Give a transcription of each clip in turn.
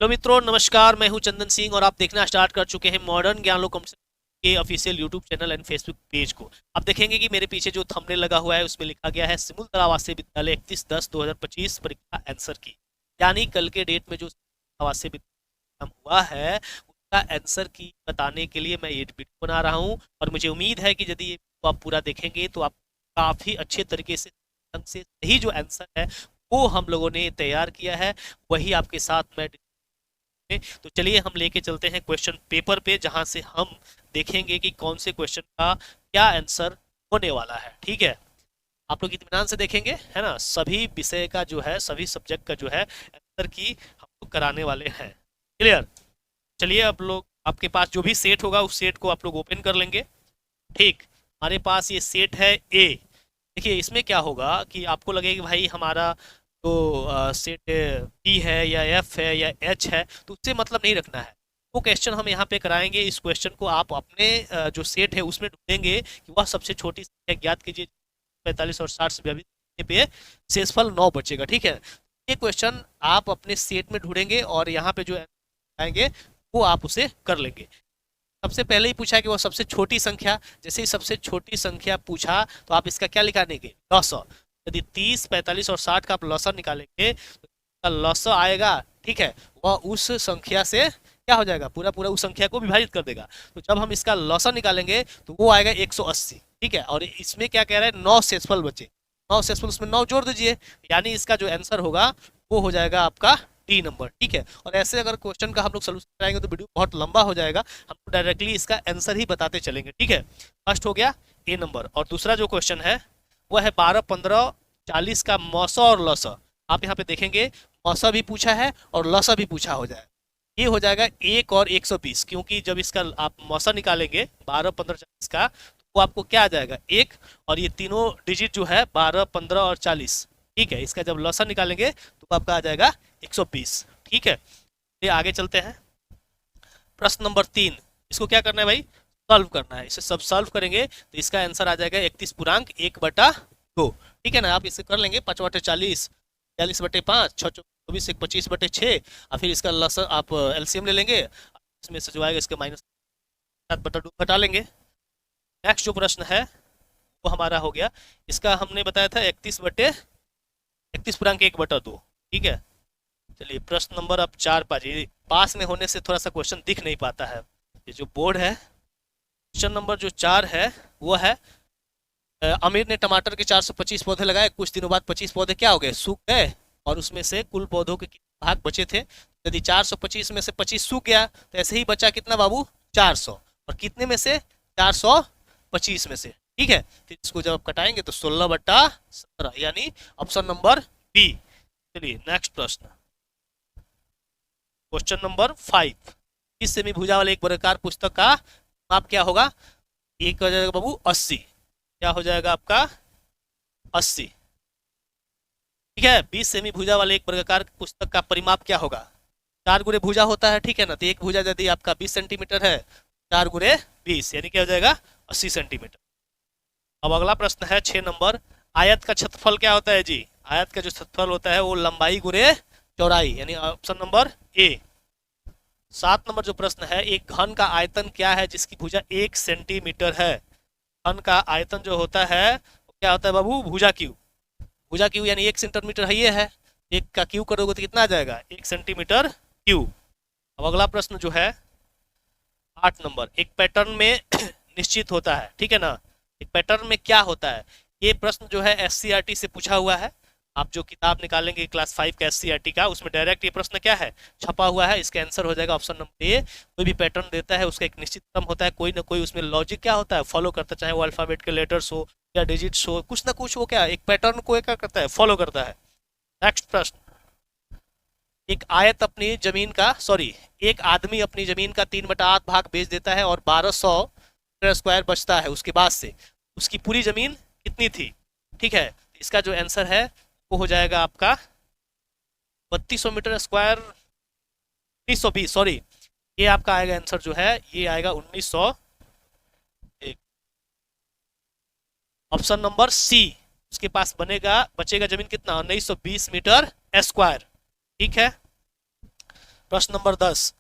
Hello मित्रों, नमस्कार। मैं हूं चंदन सिंह और आप देखना स्टार्ट कर चुके हैं मॉडर्न ज्ञान लोक के official YouTube channel and Facebook page को। आप देखेंगे कि मेरे पीछे जो थंबनेल लगा हुआ है उसमें लिखा गया है सिमुलतला आवासीय विद्यालय 31/10/2025 परीक्षा आंसर की। यानी कल के डेट में जो आवासीय विद्यालय एग्जाम हुआ है उसका आंसर की बताने के लिए मैं ये वीडियो बना रहा हूँ। और मुझे उम्मीद है कि यदि ये वीडियो आप पूरा देखेंगे तो आप काफ़ी अच्छे तरीके से ढंग से सही जो आंसर है वो हम लोगों ने तैयार किया है, वही आपके साथ मैं। तो चलिए हम लेके चलते हैं क्वेश्चन पेपर पे, जहां से हम देखेंगे कि कौन से क्वेश्चन का क्या आंसर होने वाला है। ठीक है, आप लोग इत्मीनान से देखेंगे, है ना। सभी विषय का जो है, सभी सब्जेक्ट का जो है आंसर की हम लोग कराने वाले हैं। क्लियर। चलिए, आप लोग आपके पास जो भी सेट होगा उस सेट को आप लोग ओपन कर लेंगे। ठीक, हमारे पास ये सेट है ए। देखिए इसमें क्या होगा कि आपको लगेगा कि भाई हमारा तो सेट टी है या एफ है या एच है, तो उससे मतलब नहीं रखना है। वो क्वेश्चन हम यहाँ पे कराएंगे। इस क्वेश्चन को आप अपने जो सेट है उसमें ढूंढेंगे कि वह सबसे छोटी संख्या ज्ञात कीजिए 45 और 60 से विभाजित पे शेषफल 9 बचेगा। ठीक है, ये क्वेश्चन आप अपने सेट में ढूंढेंगे और यहाँ पे जो आएंगे वो आप उसे कर लेंगे। सबसे पहले ही पूछा कि वो सबसे छोटी संख्या, जैसे ही सबसे छोटी संख्या पूछा तो आप इसका क्या निकालेंगे, लॉसा। यदि 30, 45 और 60 का आप लॉसा निकालेंगे तो लॉसा आएगा। ठीक है, वह उस संख्या से क्या हो जाएगा, पूरा पूरा उस संख्या को विभाजित कर देगा। तो जब हम इसका लॉसा निकालेंगे तो वो आएगा 180। ठीक है, और इसमें क्या कह रहा है, 9 शेषफल बचे। 9 शेषफल, उसमें 9 जोड़ दीजिए, यानी इसका जो आंसर होगा वो हो जाएगा आपका डी नंबर। ठीक है, और ऐसे अगर क्वेश्चन का हम लोग सोल्यूशन कराएंगे तो वीडियो बहुत लंबा हो जाएगा, हम डायरेक्टली इसका आंसर ही बताते चलेंगे। ठीक है, फर्स्ट हो गया ए नंबर। और दूसरा जो क्वेश्चन है वह है 12, 15, 40 का मौसा और लौसा। आप यहाँ पे देखेंगे मौसा भी पूछा है और लौसा भी पूछा हो जाए। ये हो जाएगा 1 और 120, क्योंकि जब इसका आप मौसा निकालेंगे 12, 15, 40 का, तो वो आपको क्या आ जाएगा 1, और ये तीनों डिजिट जो है 12, 15 और 40। ठीक है, इसका जब लौसा निकालेंगे तो आपका आ जाएगा 120। ठीक है, ये आगे चलते हैं। प्रश्न नंबर 3, इसको क्या करना है भाई, सॉल्व करना है। इसे सब सॉल्व करेंगे तो इसका आंसर आ जाएगा 31 पूर्णांक 1/2। ठीक है ना, आप इसे कर लेंगे 5/40, 40/5, 6 24, 25/6, और फिर इसका लस आप एलसीएम ले लेंगे, इसमें से जो आएगा इसके -7/2 घटा लेंगे। नेक्स्ट जो प्रश्न है वो हमारा हो गया, इसका हमने बताया था 31/1/2। ठीक है, चलिए प्रश्न नंबर अब 4 पाजी। पास में होने से थोड़ा सा क्वेश्चन दिख नहीं पाता है, ये जो बोर्ड है। क्वेश्चन नंबर जो 4 है वो है, आमिर ने टमाटर के 425 पौधे लगाए, कुछ दिनों बाद 25 पौधे क्या हो गए, सूख गए, और उसमें से कुल पौधों के कितने भाग बचे थे। यदि 425 में से 25 सूख गया तो ऐसे ही बचा कितना बाबू, 400। और कितने में से, 425 में से। ठीक है, फिर इसको जब आप कटाएंगे तो 16/17, यानी ऑप्शन नंबर बी। चलिए नेक्स्ट प्रश्न, क्वेश्चन नंबर 5। इस सेमी भुजा वाले एक वर्गाकार पुस्तक का माप क्या होगा, एक हो जाएगा बाबू 80। क्या हो जाएगा आपका 80। ठीक है, 20 सेमी भुजा वाले एक वर्गाकार पुस्तक का परिमाप क्या होगा, 4 गुणे भुजा होता है। ठीक है ना, तो एक भुजा यदि आपका 20 सेंटीमीटर है, 4 गुणे 20 यानी क्या हो जाएगा 80 सेंटीमीटर। अब अगला प्रश्न है 6 नंबर, आयत का क्षेत्रफल क्या होता है जी। आयत का जो क्षेत्रफल होता है वो लंबाई गुणे चौड़ाई, यानी ऑप्शन नंबर ए। 7 नंबर जो प्रश्न है, एक घन का आयतन क्या है जिसकी भुजा 1 सेंटीमीटर है। घन का आयतन जो होता है वो क्या होता है बाबू, भुजा क्यू। भुजा क्यू यानी 1 सेंटीमीटर है, ये है, एक का क्यू करोगे तो कितना आ जाएगा 1 सेंटीमीटर क्यू। अब अगला प्रश्न जो है 8 नंबर, एक पैटर्न में निश्चित होता है। ठीक है ना, एक पैटर्न में क्या होता है। ये प्रश्न जो है एससीईआरटी से पूछा हुआ है। आप जो किताब निकालेंगे क्लास 5 का एससीईआरटी का, उसमें डायरेक्ट ये प्रश्न क्या है छपा हुआ है। इसका आंसर हो जाएगा ऑप्शन नंबर ए। कोई भी पैटर्न देता है उसका एक निश्चित क्रम होता है, कोई ना कोई उसमें लॉजिक क्या होता है फॉलो करता है, चाहे वो अल्फाबेट के लेटर्स हो या डिजिट्स हो, कुछ ना कुछ वो क्या एक पैटर्न को क्या करता है, फॉलो करता है। नेक्स्ट प्रश्न, एक आयत अपनी जमीन का, सॉरी, एक आदमी अपनी जमीन का 3/8 भाग बेच देता है और 1200 मीटर स्क्वायर बचता है, उसके बाद से उसकी पूरी जमीन कितनी थी। ठीक है, इसका जो आंसर है वो हो जाएगा आपका 3200 मीटर स्क्वायर, 1920, सॉरी, ये आपका आएगा आंसर जो है ये आएगा 1900, ऑप्शन नंबर सी। उसके पास बनेगा बचेगा जमीन कितना, 1920 मीटर स्क्वायर। ठीक है, प्रश्न नंबर 10,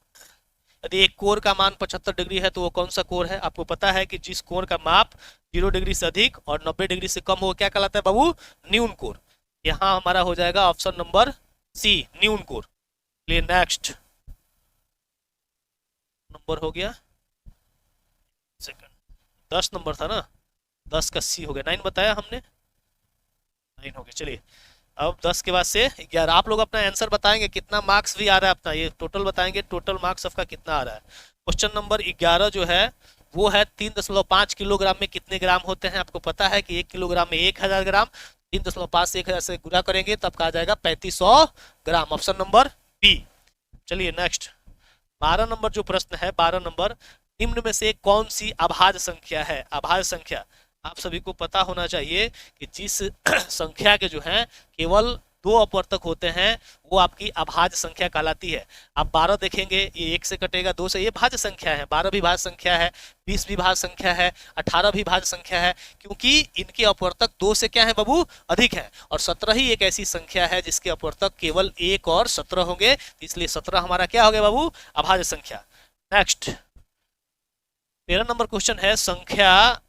यदि एक कोण का मान 75 डिग्री है तो वो कौन सा कोण है? आपको पता है कि जिस कोण का माप 0 डिग्री से अधिक और 90 डिग्री से कम हो क्या कहलाता है बाबू? न्यून कोण। यहाँ हमारा हो जाएगा ऑप्शन नंबर सी, न्यून कोण। चलिए नेक्स्ट नंबर हो गया सेकंड, 10 नंबर था ना, 10 का सी हो गया, 9 बताया हमने, 9 हो गया। चलिए अब 10 के बाद से 11, आप लोग अपना आंसर बताएंगे कितना मार्क्स भी आ रहा है अपना, ये टोटल बताएंगे, टोटल मार्क्स आपका कितना आ रहा है। क्वेश्चन नंबर 11 जो है वो है 3.5 किलोग्राम में कितने ग्राम होते हैं? आपको पता है कि 1 किलोग्राम में 1000 ग्राम, 3.5 से 1000 से गुणा करेंगे तब का आ जाएगा 3500 ग्राम, ऑप्शन नंबर बी। चलिए नेक्स्ट 12 नंबर जो प्रश्न है, 12 नंबर, निम्न में से कौन सी अभाज्य संख्या है? अभाज्य संख्या आप सभी को पता होना चाहिए कि जिस संख्या के जो है केवल 2 अपवर्तक होते हैं वो आपकी अभाज्य संख्या कहलाती है। आप 12 देखेंगे, ये 1 से कटेगा, 2 से, ये भाज्य संख्या है, 12 भी भाज्य संख्या है, 20 भी भाज्य संख्या है, 18 भी भाज्य संख्या है, क्योंकि इनके अपवर्तक 2 से क्या है बाबू? अधिक है। और 17 ही एक ऐसी संख्या है जिसके अपवर्तक केवल 1 और 17 होंगे, इसलिए 17 हमारा क्या हो गया बाबू? अभाज्य संख्या। नेक्स्ट 13 नंबर क्वेश्चन है, संख्या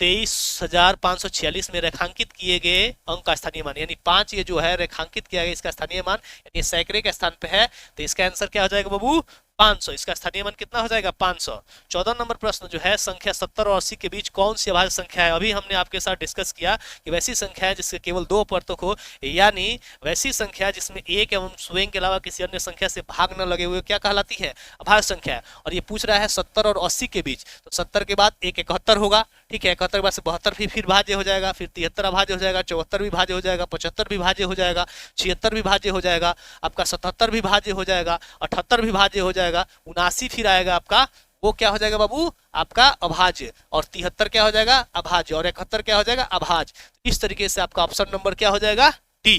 23,546 में रेखांकित किए गए अंक का स्थानीय मान, यानी 5 ये जो है रेखांकित किया गया इसका स्थानीय मान, यानी सैकड़े के स्थान पे है, तो इसका आंसर क्या हो जाएगा बाबू? 500। इसका स्थानीय मान कितना हो जाएगा? 500। 14 नंबर प्रश्न जो है, संख्या 70 और 80 के बीच कौन सी अभाज्य संख्या है? अभी हमने आपके साथ डिस्कस किया कि वैसी संख्या है जिसके केवल 2 अपवर्तक हो, यानी वैसी संख्या जिसमें 1 एवं स्वयं के अलावा किसी अन्य संख्या से भाग न लगे हुए क्या कहलाती है? अभाज्य संख्या है। और ये पूछ रहा है 70 और 80 के बीच, तो 70 के बाद एक 71 होगा, ठीक है, 71 के बाद से 72 भी फिर भाज्य हो जाएगा, फिर 73 अभाज्य हो जाएगा, 74 भी भाज्य हो जाएगा, 75 भी भाज्य हो जाएगा, 76 भी भाज्य हो जाएगा, आपका 77 भी भाज्य हो जाएगा, 78 भी भाज्य हो जाएगा, 79 फिर आएगा आपका, वो क्या हो जाएगा बाबू? आपका अभाज्य। और 73 क्या हो जाएगा? अभाज्य। और 71 क्या हो जाएगा? अभाज्य। इस तरीके से आपका ऑप्शन नंबर क्या हो जाएगा? डी।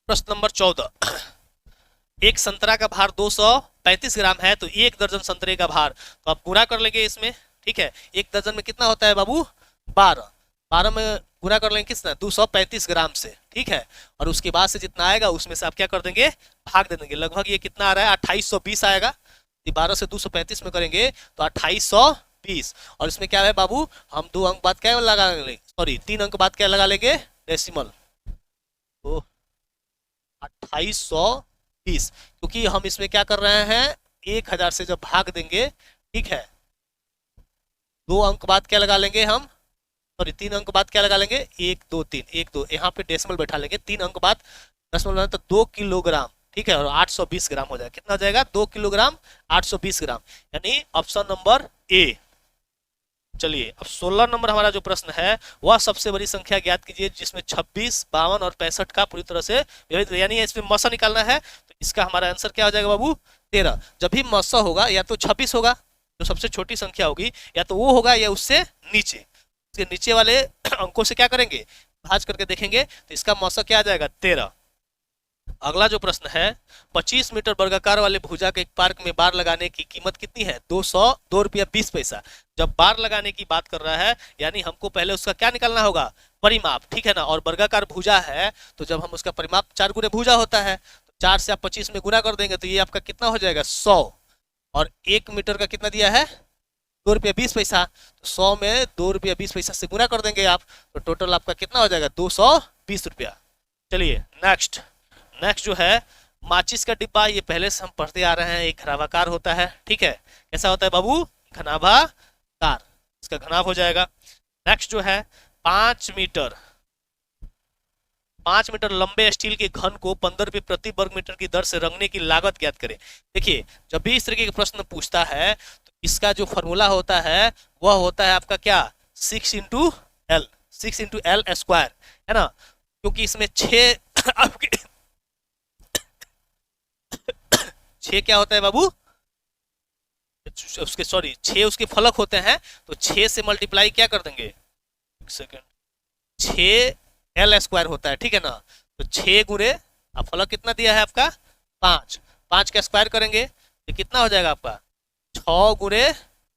प्रश्न नंबर 14, एक संतरा का भार 235 ग्राम है तो 1 दर्जन संतरे का भार, तो आप गुणा कर लेंगे इसमें, ठीक है, 1 दर्जन में कितना होता है बाबू? 12, 12 में गुणा कर लेंगे किसना? 235 ग्राम से, ठीक है, और उसके बाद से जितना आएगा उसमें से आप क्या कर देंगे? भाग दे देंगे। लगभग ये कितना आ रहा है? 2820 आएगा। 12 से 235 में करेंगे तो 2820, और इसमें क्या है बाबू? हम 2 अंक बाद क्या लगा लेंगे, सॉरी 3 अंक बाद क्या लगा लेंगे? डेसिमल, तो 2820, क्योंकि हम इसमें क्या कर रहे हैं? 1000 से जब भाग देंगे, ठीक है, 2 अंक बाद क्या लगा लेंगे हम, सॉरी 3 अंक बाद क्या लगा लेंगे? 1 2 3, 1 2, यहाँ पे डेसिमल बैठा लेंगे, 3 अंक बाद डेसिमल, तो 2 किलोग्राम, ठीक है, और 820 ग्राम हो जाएगा। कितना हो जाएगा? 2 किलोग्राम 820 ग्राम, यानी ऑप्शन नंबर ए। चलिए अब 16 नंबर हमारा जो प्रश्न है, वह सबसे बड़ी संख्या ज्ञात कीजिए जिसमें 26, 52 और 65 का पूरी तरह से विविध, यानी इसमें मसा निकालना है, तो इसका हमारा आंसर क्या हो जाएगा बाबू? 13। जब भी मसा होगा या तो 26 होगा जो सबसे छोटी संख्या होगी, या तो वो होगा या उससे नीचे, उसके नीचे वाले अंकों से क्या करेंगे? भाज करके देखेंगे, तो इसका मौसा क्या आ जाएगा? 13। अगला जो प्रश्न है, 25 मीटर वर्गाकार वाले भुजा के एक पार्क में बार लगाने की कीमत कितनी है? 202 रुपया 20 पैसा। जब बार लगाने की बात कर रहा है, यानी हमको पहले उसका क्या निकालना होगा? परिमाप, ठीक है ना, और वर्गाकार भुजा है तो जब हम उसका परिमाप 4 गुने भुजा होता है, तो 4 से आप 25 में गुना कर देंगे तो ये आपका कितना हो जाएगा? 100। और 1 मीटर का कितना दिया है? 2 रुपया 20 पैसा, तो 100 में 2 रुपया 20 पैसा से गुना कर देंगे आप, तो टोटल आपका कितना हो जाएगा? 220 रुपया। चलिए नेक्स्ट जो है, माचिस का डिब्बा, ये पहले से हम पढ़ते आ रहे हैं, एक घनाभाकार होता है, ठीक है, कैसा होता है बाबू? घनाभाकार, इसका घनाभ हो जाएगा। नेक्स्ट जो है, 5 मीटर लंबे स्टील के घन को 15 रुपये प्रति वर्ग मीटर की दर से रंगने की लागत ज्ञात करें। देखिए जब भी इस तरीके का प्रश्न पूछता है तो इसका जो फॉर्मूला होता है वह होता है आपका क्या? 6 इंटू एल स्क्वायर, है ना, क्योंकि इसमें 6 आपके 6 क्या होता है बाबू? उसके सॉरी 6 उसके फलक होते हैं, तो 6 से मल्टीप्लाई क्या कर देंगे? एक सेकेंड, 6 एल स्क्वायर होता है, ठीक है ना, तो 6 गुणे, अब फलक कितना दिया है आपका? 5, 5 का स्क्वायर करेंगे तो कितना हो जाएगा आपका? 6 गुणे,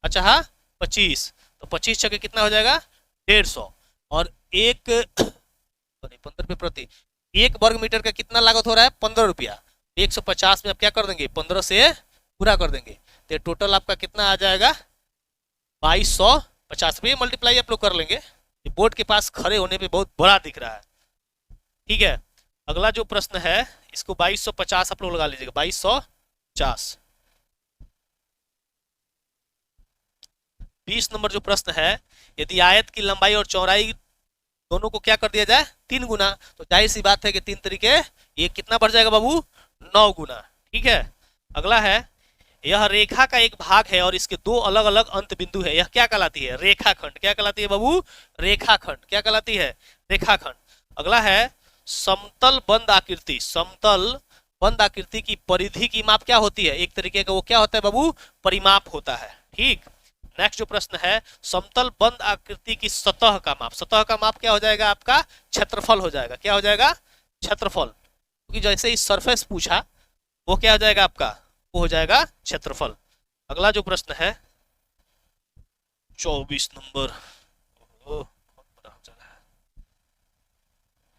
अच्छा हाँ 25, तो 25 छके कितना हो जाएगा? 150। और एक 15 रुपये प्रति, 1 वर्ग मीटर का कितना लागत हो रहा है? 15 रुपया। 150 में आप क्या कर देंगे, 15 से पूरा कर देंगे, तो टोटल आपका कितना आ जाएगा, 2250 में मल्टीप्लाई आप लोग कर लेंगे। ये बोर्ड के पास खड़े होने पे बहुत बड़ा दिख रहा है, ठीक है। अगला जो प्रश्न है इसको 2250 आप लोग लगा लीजिएगा, 2250। 20 नंबर जो प्रश्न है, यदि आयत की लंबाई और चौड़ाई दोनों को क्या कर दिया जाए, 3 गुना, तो जाहिर सी बात है कि 3 तरीके ये कितना बढ़ जाएगा बाबू, 9 गुना, ठीक है। अगला है, यह रेखा का एक भाग है और इसके 2 अलग अलग अंत बिंदु है, यह क्या कहलाती है, रेखाखंड। क्या कहलाती है बाबू, रेखाखंड। क्या कहलाती है, रेखाखंड। अगला है, समतल बंद आकृति, समतल बंद आकृति की परिधि की माप क्या होती है, एक तरीके का वो क्या होता है बाबू, परिमाप होता है, ठीक। नेक्स्ट जो प्रश्न है, समतल बंद आकृति की सतह का माप, सतह का माप क्या हो जाएगा आपका, क्षेत्रफल हो जाएगा। क्या हो जाएगा, क्षेत्रफल, क्योंकि जैसे ही सरफेस पूछा वो क्या हो जाएगा आपका, वो हो जाएगा क्षेत्रफल। अगला जो प्रश्न है 24 नंबर,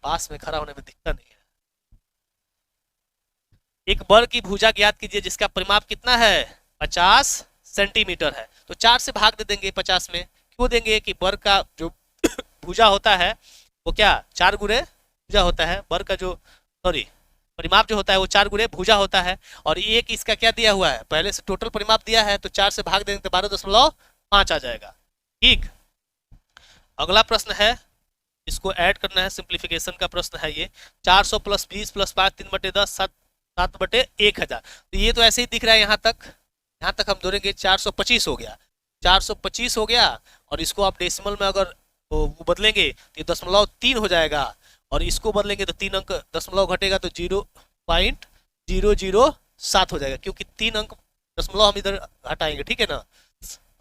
पास में खड़ा होने में दिक्कत नहीं है। एक वर्ग की भुजा ज्ञात कीजिए जिसका परिमाप कितना है, 50 सेंटीमीटर है। तो 4 से भाग दे देंगे 50 में, क्यों देंगे कि वर्ग का जो भुजा होता है वो क्या 4 गुणे भुजा होता है, वर्ग का जो परिमाप जो होता है वो 4 गुणे भुजा होता है, और एक इसका क्या दिया हुआ है, पहले से टोटल परिमाप दिया है, तो 4 से भाग देंगे तो 12.5 आ जाएगा, ठीक। अगला प्रश्न है, इसको ऐड करना है, सिंप्लीफिकेशन का प्रश्न है ये। 400 + 20 + 5 3/10 7/1000। तो ये तो ऐसे ही दिख रहा है यहाँ तक हम जोड़ेंगे 425 हो गया, 425 हो गया, और इसको आप डेसिमल में अगर वो बदलेंगे तो 0.3 हो जाएगा, और इसको बदलेंगे तो 3 अंक दशमलव घटेगा तो 0.007 हो जाएगा, क्योंकि 3 अंक दशमलव हम इधर हटाएंगे, ठीक है ना,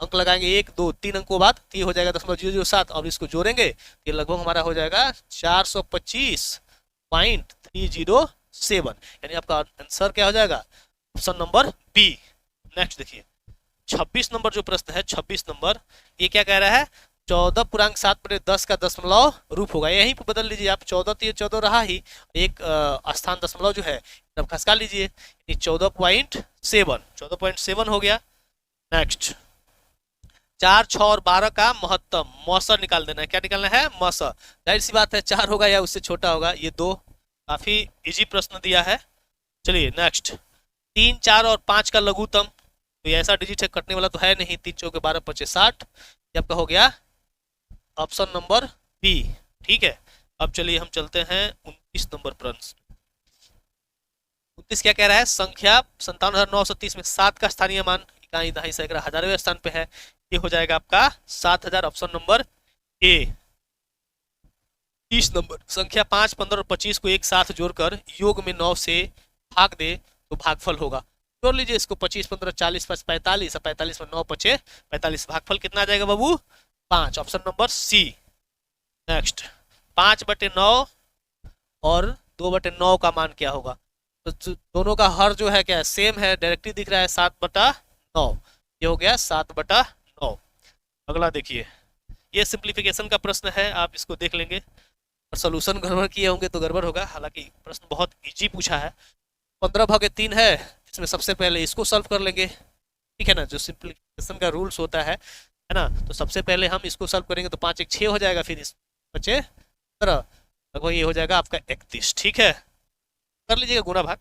अंक लगाएंगे 1 2 3 अंकों बाद, तो ये हो जाएगा 0.007, और इसको जोड़ेंगे तो लगभग हमारा हो जाएगा 425.307, यानी आपका आंसर क्या हो जाएगा, ऑप्शन नंबर बी। नेक्स्ट देखिए 26 नंबर जो प्रश्न है, 26 नंबर, ये क्या कह रहा है, 14.7/10 का दशमलव रूप होगा, यहीं पर बदल लीजिए आप, 14 तो ये 14 रहा ही, एक स्थान दशमलव जो है तब खसका लीजिए, 14.7 हो गया। नेक्स्ट 4 6 और 12 का महत्तम मौसर निकाल देना है। क्या निकालना है, मौसर। जाहिर सी बात है 4 होगा या उससे छोटा होगा, ये 2, काफी इजी प्रश्न दिया है। चलिए नेक्स्ट 3 4 और 5 का लघुत्तम, तो ये ऐसा डिजिट है कटने वाला तो है नहीं, 3 चौके 12 25 60, ये आपका हो गया ऑप्शन नंबर बी, ठीक है। अब चलिए हम चलते हैं 29 नंबर प्रश्न। 29 क्या कह रहा है, संख्या 57,930 में 7 का स्थानीय मान इकाई दहाई सैकड़ा हजारवें स्थान पे है, ये हो जाएगा आपका 7000, ऑप्शन नंबर ए। 30 नंबर, संख्या 5 15 और 25 को एक साथ जोड़कर योग में 9 से भाग दे तो भागफल होगा। जोड़ लीजिए इसको, 25 15 40 5 45, 45 में 9 5 45, भागफल कितना आ जाएगा बाबू, 5, ऑप्शन नंबर सी। नेक्स्ट 5/9 और 2/9 का मान क्या होगा, तो दोनों का हर जो है क्या सेम है, डायरेक्टली दिख रहा है 7/9, ये हो गया 7/9। अगला देखिए, ये सिंप्लीफिकेशन का प्रश्न है, आप इसको देख लेंगे, और सोल्यूशन गड़बड़ किए होंगे तो गड़बड़ होगा, हालांकि प्रश्न बहुत इजी पूछा है। 15/3 है, इसमें सबसे पहले इसको सॉल्व कर लेंगे, ठीक है ना, जो सिंप्लीफिकेशन का रूल्स होता है ना, तो सबसे पहले हम इसको सॉल्व करेंगे तो 5 1 6 हो जाएगा, फिर इस बचे 15, लगभग ये हो जाएगा आपका 31, ठीक है, कर लीजिएगा गुणा भाग।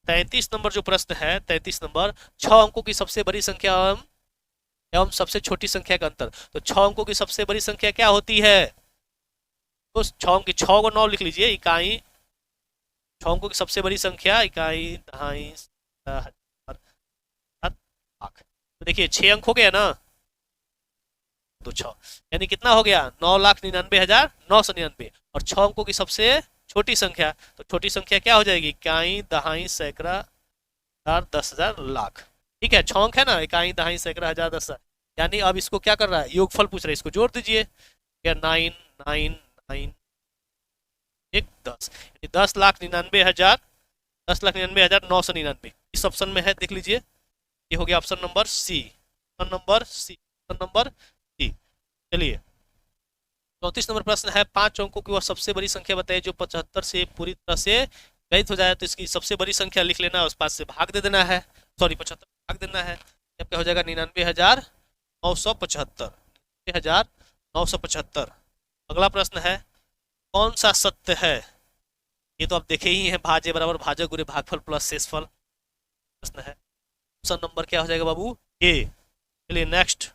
33 नंबर जो प्रश्न है, 33 नंबर, 6 अंकों की सबसे बड़ी संख्या एवं सबसे छोटी संख्या का अंतर, तो 6 अंकों की सबसे बड़ी संख्या क्या होती है, तो 6 अंक की 6 को 9 लिख लीजिए, इकाई 6 अंकों की सबसे बड़ी संख्या इकाई दहाई लाख, तो देखिए 6 अंक हो गया ना, तो 6 यानी कितना हो गया, 9,99,999, और 6 अंकों की सबसे छोटी संख्या, तो छोटी संख्या क्या हो जाएगी, इकाई दहाई सैकड़ा हजार 10,000 लाख, ठीक है, 6 अंक है ना, इकाई दहाई सैकड़ा हजार 10,000, यानी अब इसको क्या कर रहा है, योगफल पूछ रहा है, इसको जोड़ दीजिए, क्या 9 9 9 1 10, 10,99,000 10,99,999, इस ऑप्शन में है, देख लीजिए, ये हो गया option number C, option number C, option number C. चलिए 34 नंबर प्रश्न है, 5 अंकों की वह सबसे बड़ी संख्या बताइए जो 75 से पूरी तरह से व्यस्त हो जाए तो इसकी सबसे बड़ी संख्या लिख लेना, उस पास से भाग दे देना है, सॉरी 75 भाग देना है, जब क्या हो जाएगा 99,975, 99,975। अगला प्रश्न है कौन सा सत्य है, ये तो आप देखे ही हैं, भाज्य बराबर भाजक गुणे भागफल प्लस शेषफल प्रश्न है। ऑप्शन नंबर क्या हो जाएगा बाबू, ए। चलिए नेक्स्ट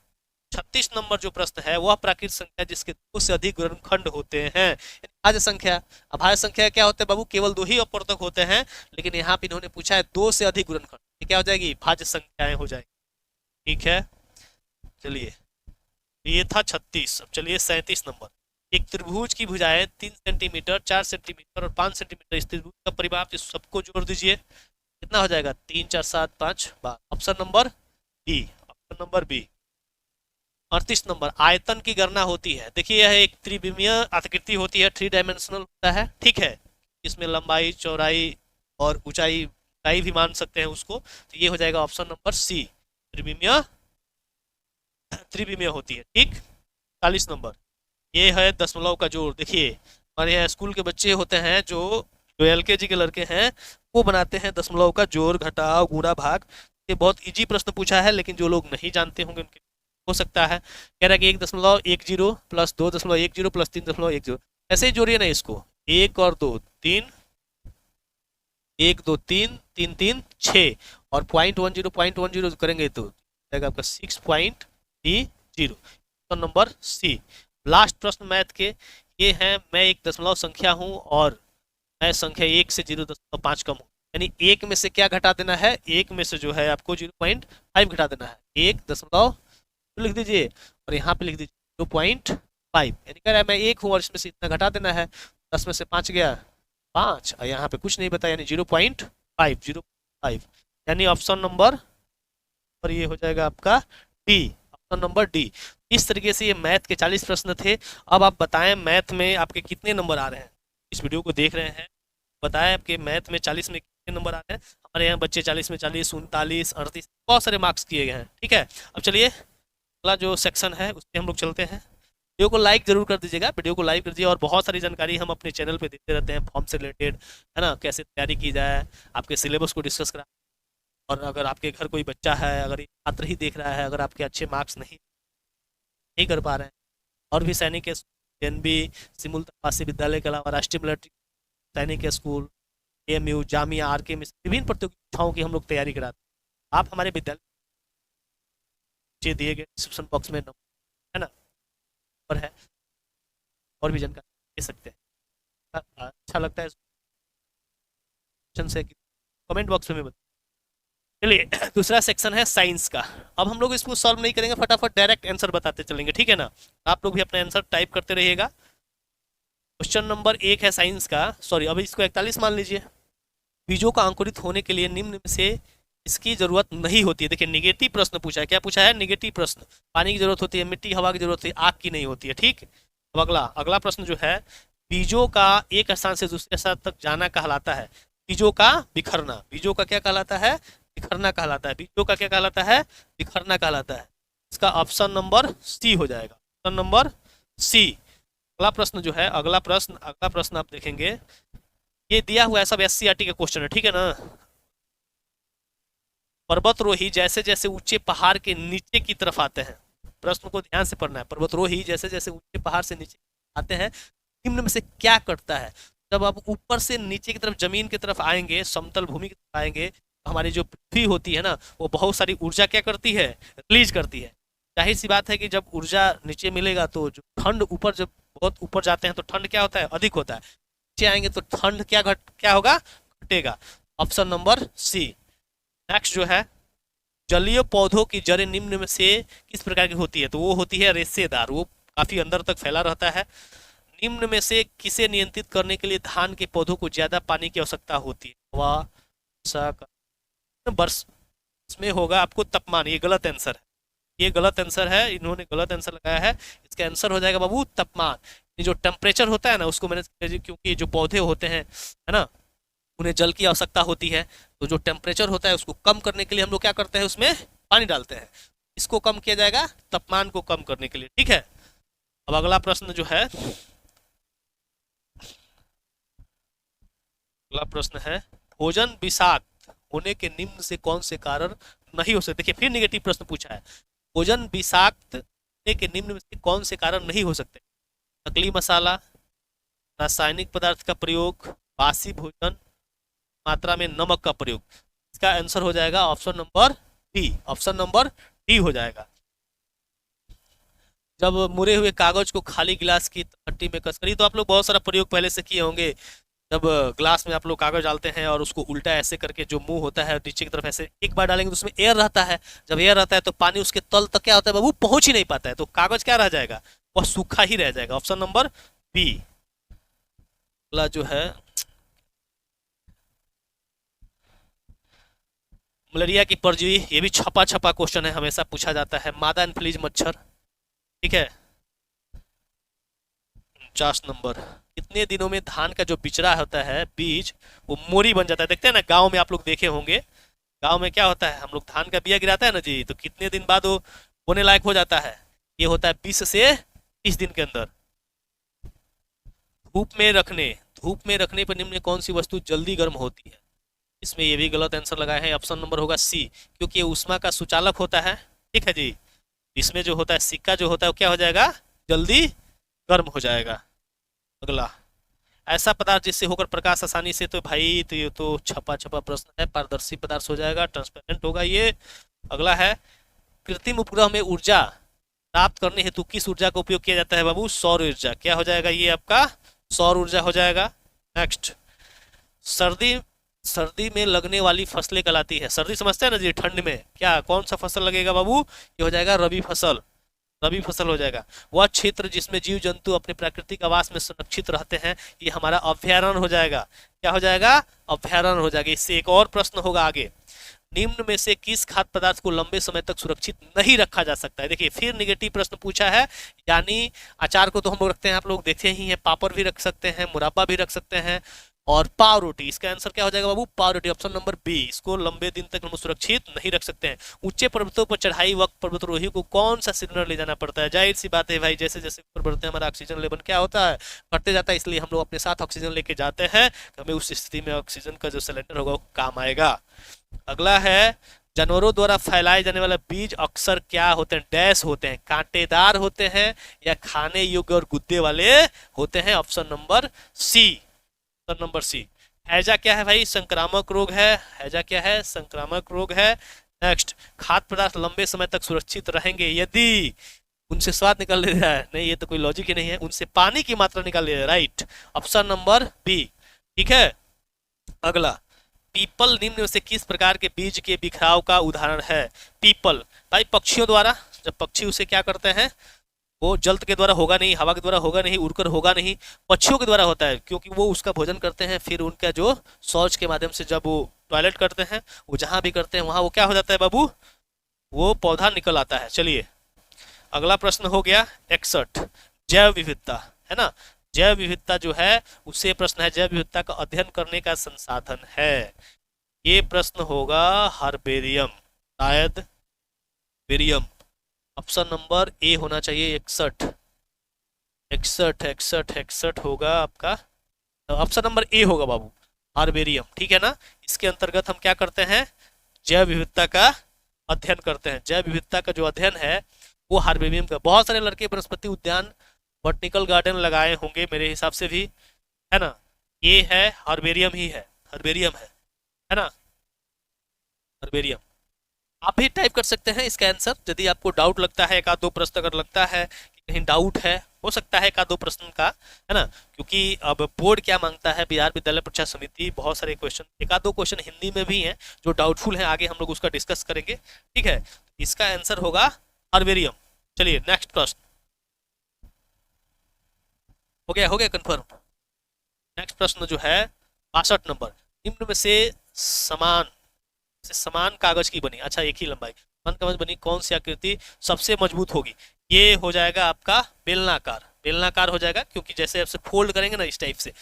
36 नंबर जो प्रश्न है वह प्राकृत संख्या जिसके दो से अधिक गुणनखंड होते हैं, भाज्य संख्या। अब भाज्य संख्या क्या होते हैं बाबू, केवल दो ही अपवर्तक होते हैं, लेकिन यहाँ पे इन्होंने पूछा है दो से अधिक गुणनखंड, ये क्या हो जाएगी, भाज्य संख्याएं हो जाएगी। ठीक है, चलिए ये था 36। अब चलिए 37 नंबर, एक त्रिभुज की भुजाएं 3 सेंटीमीटर 4 सेंटीमीटर और 5 सेंटीमीटर, इस त्रिभुज का परिमाप इस सबको जोड़ दीजिए, कितना हो जाएगा 3 4 7 5 12। Option number B, option number B. 38 number, आयतन की गणना होती है, देखिए यह एक त्रिविमीय आकृति होती है, 3 डायमेंशनल होता है, ठीक है, इसमें लंबाई चौड़ाई और ऊंचाई भी मान सकते हैं उसको, तो ये हो जाएगा ऑप्शन नंबर सी, त्रिविमीय त्रिविमीय होती है। ठीक, 40 नंबर, ये है दशमलव का जोड़। देखिए हमारे यहाँ स्कूल के बच्चे होते हैं जो जो LKG के लड़के हैं वो बनाते हैं दशमलव का जोड़ घटाव गुणा भाग। ये बहुत इजी प्रश्न पूछा है, लेकिन जो लोग नहीं जानते होंगे उनके हो सकता है। कह रहा है कि 1.10 प्लस 2.10 प्लस 3.10, ऐसे ही जोड़िए ना इसको, 1 और 2 3, 1 2 3 3 3 6 और .10 करेंगे तो जाएगा आपका 6.30। तो नंबर सी। लास्ट प्रश्न मैथ के ये है, मैं एक दशमलव संख्या हूं और मैं संख्या 1 से 0.5 कम हूं, यानी एक में से क्या घटा देना है, एक में से जो है आपको 0.5 घटा देना है, 1 लिख दीजिए और यहाँ पे लिख दीजिए 0.5, यानी कह रहा है मैं 1 हूँ और इसमें से इतना घटा देना है, 10 में से 5 गया 5 और यहाँ पे कुछ नहीं बताया, यानी 0.5, यानी ऑप्शन नंबर और ये हो जाएगा आपका डी, ऑप्शन नंबर डी। इस तरीके से ये मैथ के 40 प्रश्न थे। अब आप बताएं मैथ में आपके कितने नंबर आ रहे हैं, इस वीडियो को देख रहे हैं, बताएं आपके मैथ में 40 में कितने नंबर आ रहे हैं। हमारे यहाँ बच्चे 40 में 40, 39, 38 बहुत सारे मार्क्स किए गए हैं। ठीक है, अब चलिए अगला जो सेक्शन है उस पर हम लोग चलते हैं। वीडियो को लाइक जरूर कर दीजिएगा, वीडियो को लाइक कर दीजिए, और बहुत सारी जानकारी हम अपने चैनल पे देते रहते हैं फॉर्म से रिलेटेड, है ना, कैसे तैयारी की जाए, आपके सिलेबस को डिस्कस करा, और अगर आपके घर कोई बच्चा है, अगर छात्र ही देख रहा है, अगर आपके अच्छे मार्क्स नहीं कर पा रहे हैं, और भी सैनिक NB सिमुल तपासी विद्यालय के अलावा राष्ट्रीय मिलिट्री सैनिक स्कूल, AMU, जामिया, RK में विभिन्न प्रतियोगिताओं की हम लोग तैयारी कराते हैं। आप हमारे विद्यालय दिए गए डिस्क्रिप्शन बॉक्स में नंबर है ना, पर है, और भी जानकारी दे सकते हैं। अच्छा लगता है से कमेंट बॉक्स में बताइए। चलिए दूसरा सेक्शन है साइंस का। अब हम लोग इसको सॉल्व नहीं करेंगे, फटाफट डायरेक्ट आंसर बताते चलेंगे, ठीक है ना। आप लोग भी अपना आंसर टाइप करते रहिएगा। क्वेश्चन नंबर 1 है साइंस का, सॉरी अभी इसको 41 मान लीजिए। बीजों का अंकुरित होने के लिए निम्न में से इसकी जरूरत नहीं होती है। देखिए निगेटिव प्रश्न पूछा है, क्या पूछा है, निगेटिव प्रश्न। पानी की जरूरत होती है, मिट्टी हवा की जरूरत होती है, आग की नहीं होती है। ठीक, अब अगला प्रश्न जो है, बीजों का एक स्थान से दूसरे स्थान तक जाना कहलाता है, बीजों का बिखरना, बीजों का क्या कहलाता है, बिखरना कहलाता है, बीजों का क्या कहलाता है, बिखरना कहलाता है। इसका ऑप्शन नंबर सी हो जाएगा, ऑप्शन नंबर सी। अगला प्रश्न जो है, अगला प्रश्न आप देखेंगे, ये दिया हुआ है सब SCERT के क्वेश्चन है, ठीक है ना। पर्वतरोही जैसे जैसे ऊंचे पहाड़ के नीचे की तरफ आते हैं, प्रश्न को ध्यान से पढ़ना है, पर्वतरोही जैसे जैसे ऊंचे पहाड़ से नीचे आते हैं, निम्न में से क्या करता है। जब आप ऊपर से नीचे की तरफ जमीन की तरफ आएंगे, समतल भूमि की तरफ आएंगे, तो हमारी जो पृथ्वी होती है ना, वो बहुत सारी ऊर्जा क्या करती है, रिलीज करती है। जाहिर सी बात है कि जब ऊर्जा नीचे मिलेगा तो जो ठंड ऊपर, जब बहुत ऊपर जाते हैं तो ठंड क्या होता है, अधिक होता है, नीचे आएंगे तो ठंड क्या होगा, घटेगा। Option number C. नेक्स्ट जो है, जलीय पौधों की जड़ें निम्न में से किस प्रकार की होती है, तो वो होती है रेशेदार, वो काफी अंदर तक फैला रहता है। निम्न में से किसे नियंत्रित करने के लिए धान के पौधों को ज्यादा पानी की आवश्यकता होती है, हवा, वर्ष में होगा आपको तापमान, ये गलत आंसर है, ये गलत आंसर है, इन्होंने गलत आंसर लगाया है। इसका आंसर हो जाएगा बाबू तापमान। ये जो टेम्परेचर होता है ना उसको मैंने, क्योंकि जो पौधे होते हैं है ना, उन्हें जल की आवश्यकता होती है, तो जो टेम्परेचर होता है उसको कम करने के लिए हम लोग क्या करते हैं, उसमें पानी डालते हैं। इसको कम किया जाएगा तापमान को कम करने के लिए, ठीक है। अब अगला प्रश्न जो है, अगला प्रश्न है, भोजन विषाक्त होने के निम्न से कौन से कारण नहीं हो सकते। देखिए फिर निगेटिव प्रश्न पूछा है, भोजन विषाक्त होने के निम्न में से कौन से कारण नहीं हो सकते। नकली मसाला, रासायनिक पदार्थ का प्रयोग, बासी भोजन, मात्रा में नमक का प्रयोग। इसका आंसर हो जाएगा option number D, option number D हो जाएगा। जब मुड़े हुए कागज को खाली गिलास की पट्टी में कसकर, ये तो आप लोग बहुत सारा प्रयोग पहले से किए होंगे। जब ग्लास में आप लोग कागज डालते हैं और उसको उल्टा ऐसे करके जो मुंह होता है नीचे की तरफ ऐसे एक बार डालेंगे तो उसमें एयर रहता है, जब एयर रहता है तो पानी उसके तल तक क्या होता है बाबू, पहुंच ही नहीं पाता है, तो कागज क्या रह जाएगा, वह सूखा ही रह जाएगा। Option number B. अगला जो है, मलेरिया की परजीवी, ये भी छपा छपा क्वेश्चन है, हमेशा पूछा जाता है। मादा एनफ्लीज मच्छर, ठीक है। 49 नंबर, कितने दिनों में धान का जो बिचड़ा होता है बीज, वो मोरी बन जाता है। देखते हैं ना गांव में, आप लोग देखे होंगे, गांव में क्या होता है, हम लोग धान का बिया गिराता है ना जी, तो कितने दिन बाद वो बोने लायक हो जाता है। ये होता है 20 से 30 दिन के अंदर। धूप में रखने, धूप में रखने पर निम्न में कौन सी वस्तु जल्दी गर्म होती है। इसमें ये भी गलत आंसर लगाए हैं, ऑप्शन नंबर होगा सी, क्योंकि ये उष्मा का सुचालक होता है, ठीक है जी। इसमें जो होता है सिक्का जो होता है वो क्या हो जाएगा, जल्दी गर्म हो जाएगा। अगला, ऐसा पदार्थ जिससे होकर प्रकाश आसानी से, तो भाई तो ये तो छपा छपा प्रश्न है, पारदर्शी पदार्थ हो जाएगा, ट्रांसपेरेंट होगा ये। अगला है, कृत्रिम उपग्रह में ऊर्जा प्राप्त करने हेतु किस ऊर्जा का उपयोग किया जाता है बाबू, सौर ऊर्जा। क्या हो जाएगा ये आपका, सौर ऊर्जा हो जाएगा। नेक्स्ट, सर्दी, सर्दी में लगने वाली फसलें कहलाती है। सर्दी समझते हैं ना जी, ठंड में क्या कौन सा फसल लगेगा बाबू, ये हो जाएगा रबी फसल, रबी फसल हो जाएगा। वह क्षेत्र जिसमें जीव जंतु अपने प्राकृतिक आवास में संरक्षित रहते हैं, ये हमारा अभ्यारण्य हो जाएगा। क्या हो जाएगा, अभ्यारण्य हो जाएगा। इससे एक और प्रश्न होगा आगे, निम्न में से किस खाद्य पदार्थ को लंबे समय तक सुरक्षित नहीं रखा जा सकता है। देखिए फिर निगेटिव प्रश्न पूछा है, यानी अचार को तो हम लोग रखते हैं, आप लोग देखे ही हैं, पापड़ भी रख सकते हैं, मुरब्बा भी रख सकते हैं, और पाव रोटी। इसका आंसर क्या हो जाएगा बाबू, पाव रोटी, ऑप्शन नंबर बी। इसको लंबे दिन तक हम सुरक्षित नहीं रख सकते हैं। ऊंचे पर्वतों पर चढ़ाई वक्त पर्वतारोही को कौन सा सिलेंडर ले जाना पड़ता है। जाहिर सी बात है भाई, जैसे जैसे ऊपर बढ़ते हैं हमारा ऑक्सीजन लेवल क्या होता है, बढ़ते जाता है, इसलिए हम लोग अपने साथ ऑक्सीजन लेके जाते हैं, हमें उस स्थिति में ऑक्सीजन का जो सिलेंडर होगा वो काम आएगा। अगला है, जानवरों द्वारा फैलाए जाने वाले बीज अक्सर क्या होते हैं, डैश होते हैं, कांटेदार होते हैं या खाने योग्य और गुद्दे वाले होते हैं। Option number C, option number C. हैजा क्या है भाई, संक्रामक रोग है, हैजा क्या है, संक्रामक रोग है। नेक्स्ट, खाद्य पदार्थ लंबे समय तक सुरक्षित रहेंगे यदि उनसे स्वाद निकाल ले रहा है, नहीं ये तो कोई लॉजिक ही नहीं है, उनसे पानी की मात्रा निकाल ले रहा है, राइट, ऑप्शन नंबर बी, ठीक है। अगला, पीपल निम्न में से किस प्रकार के बीज के बिखराव का उदाहरण है। पीपल भाई पक्षियों द्वारा, जब पक्षी उसे क्या करते हैं, वो जल के द्वारा होगा नहीं, हवा के द्वारा होगा नहीं, उड़कर होगा नहीं, पक्षियों के द्वारा होता है, क्योंकि वो उसका भोजन करते हैं, फिर उनका जो शौच के माध्यम से जब वो टॉयलेट करते हैं, वो जहां भी करते हैं वहां वो क्या हो जाता है बाबू, वो पौधा निकल आता है। चलिए अगला प्रश्न हो गया 61, जैव विविधता, है ना। जैव विविधता जो है उससे प्रश्न है, जैव विविधता का अध्ययन करने का संसाधन है। ये प्रश्न होगा हर्बेरियम, शायद बेरियम, ऑप्शन नंबर ए होना चाहिए। 61 61 61 61 होगा आपका, ऑप्शन नंबर ए होगा बाबू, हार्बेरियम, ठीक है ना। इसके अंतर्गत हम क्या करते हैं, जैव विविधता का अध्ययन करते हैं। जैव विविधता का जो अध्ययन है वो हार्बेरियम का। बहुत सारे लड़के वनस्पति उद्यान, बॉटनिकल गार्डन लगाए होंगे मेरे हिसाब से भी, है ना। ये है हार्बेरियम ही है, हार्बेरियम है ना, हार्बेरियम। आप भी टाइप कर सकते हैं इसका आंसर, यदि आपको डाउट लगता है, एक आध दो प्रश्न अगर लगता है कि कहीं डाउट है, हो सकता है एक आध दो प्रश्न का, है ना, क्योंकि अब बोर्ड क्या मांगता है, बिहार विद्यालय परीक्षा समिति, बहुत सारे क्वेश्चन, एक आध दो क्वेश्चन हिंदी में भी हैं जो डाउटफुल है, आगे हम लोग उसका डिस्कस करेंगे, ठीक है। इसका आंसर होगा हार्बेरियम। चलिए नेक्स्ट प्रश्न, हो गया कंफर्म। नेक्स्ट प्रश्न जो है 62 नंबर, निम्न में से समान कागज की बनी, अच्छा एक ही लंबाई, समान कागज बनी कौन सी आकृति सबसे मजबूत होगी। ये हो जाएगा आपका बेलनाकार, बेलनाकार हो जाएगा, क्योंकि जैसे आपसे फोल्ड करेंगे ना इस टाइप से,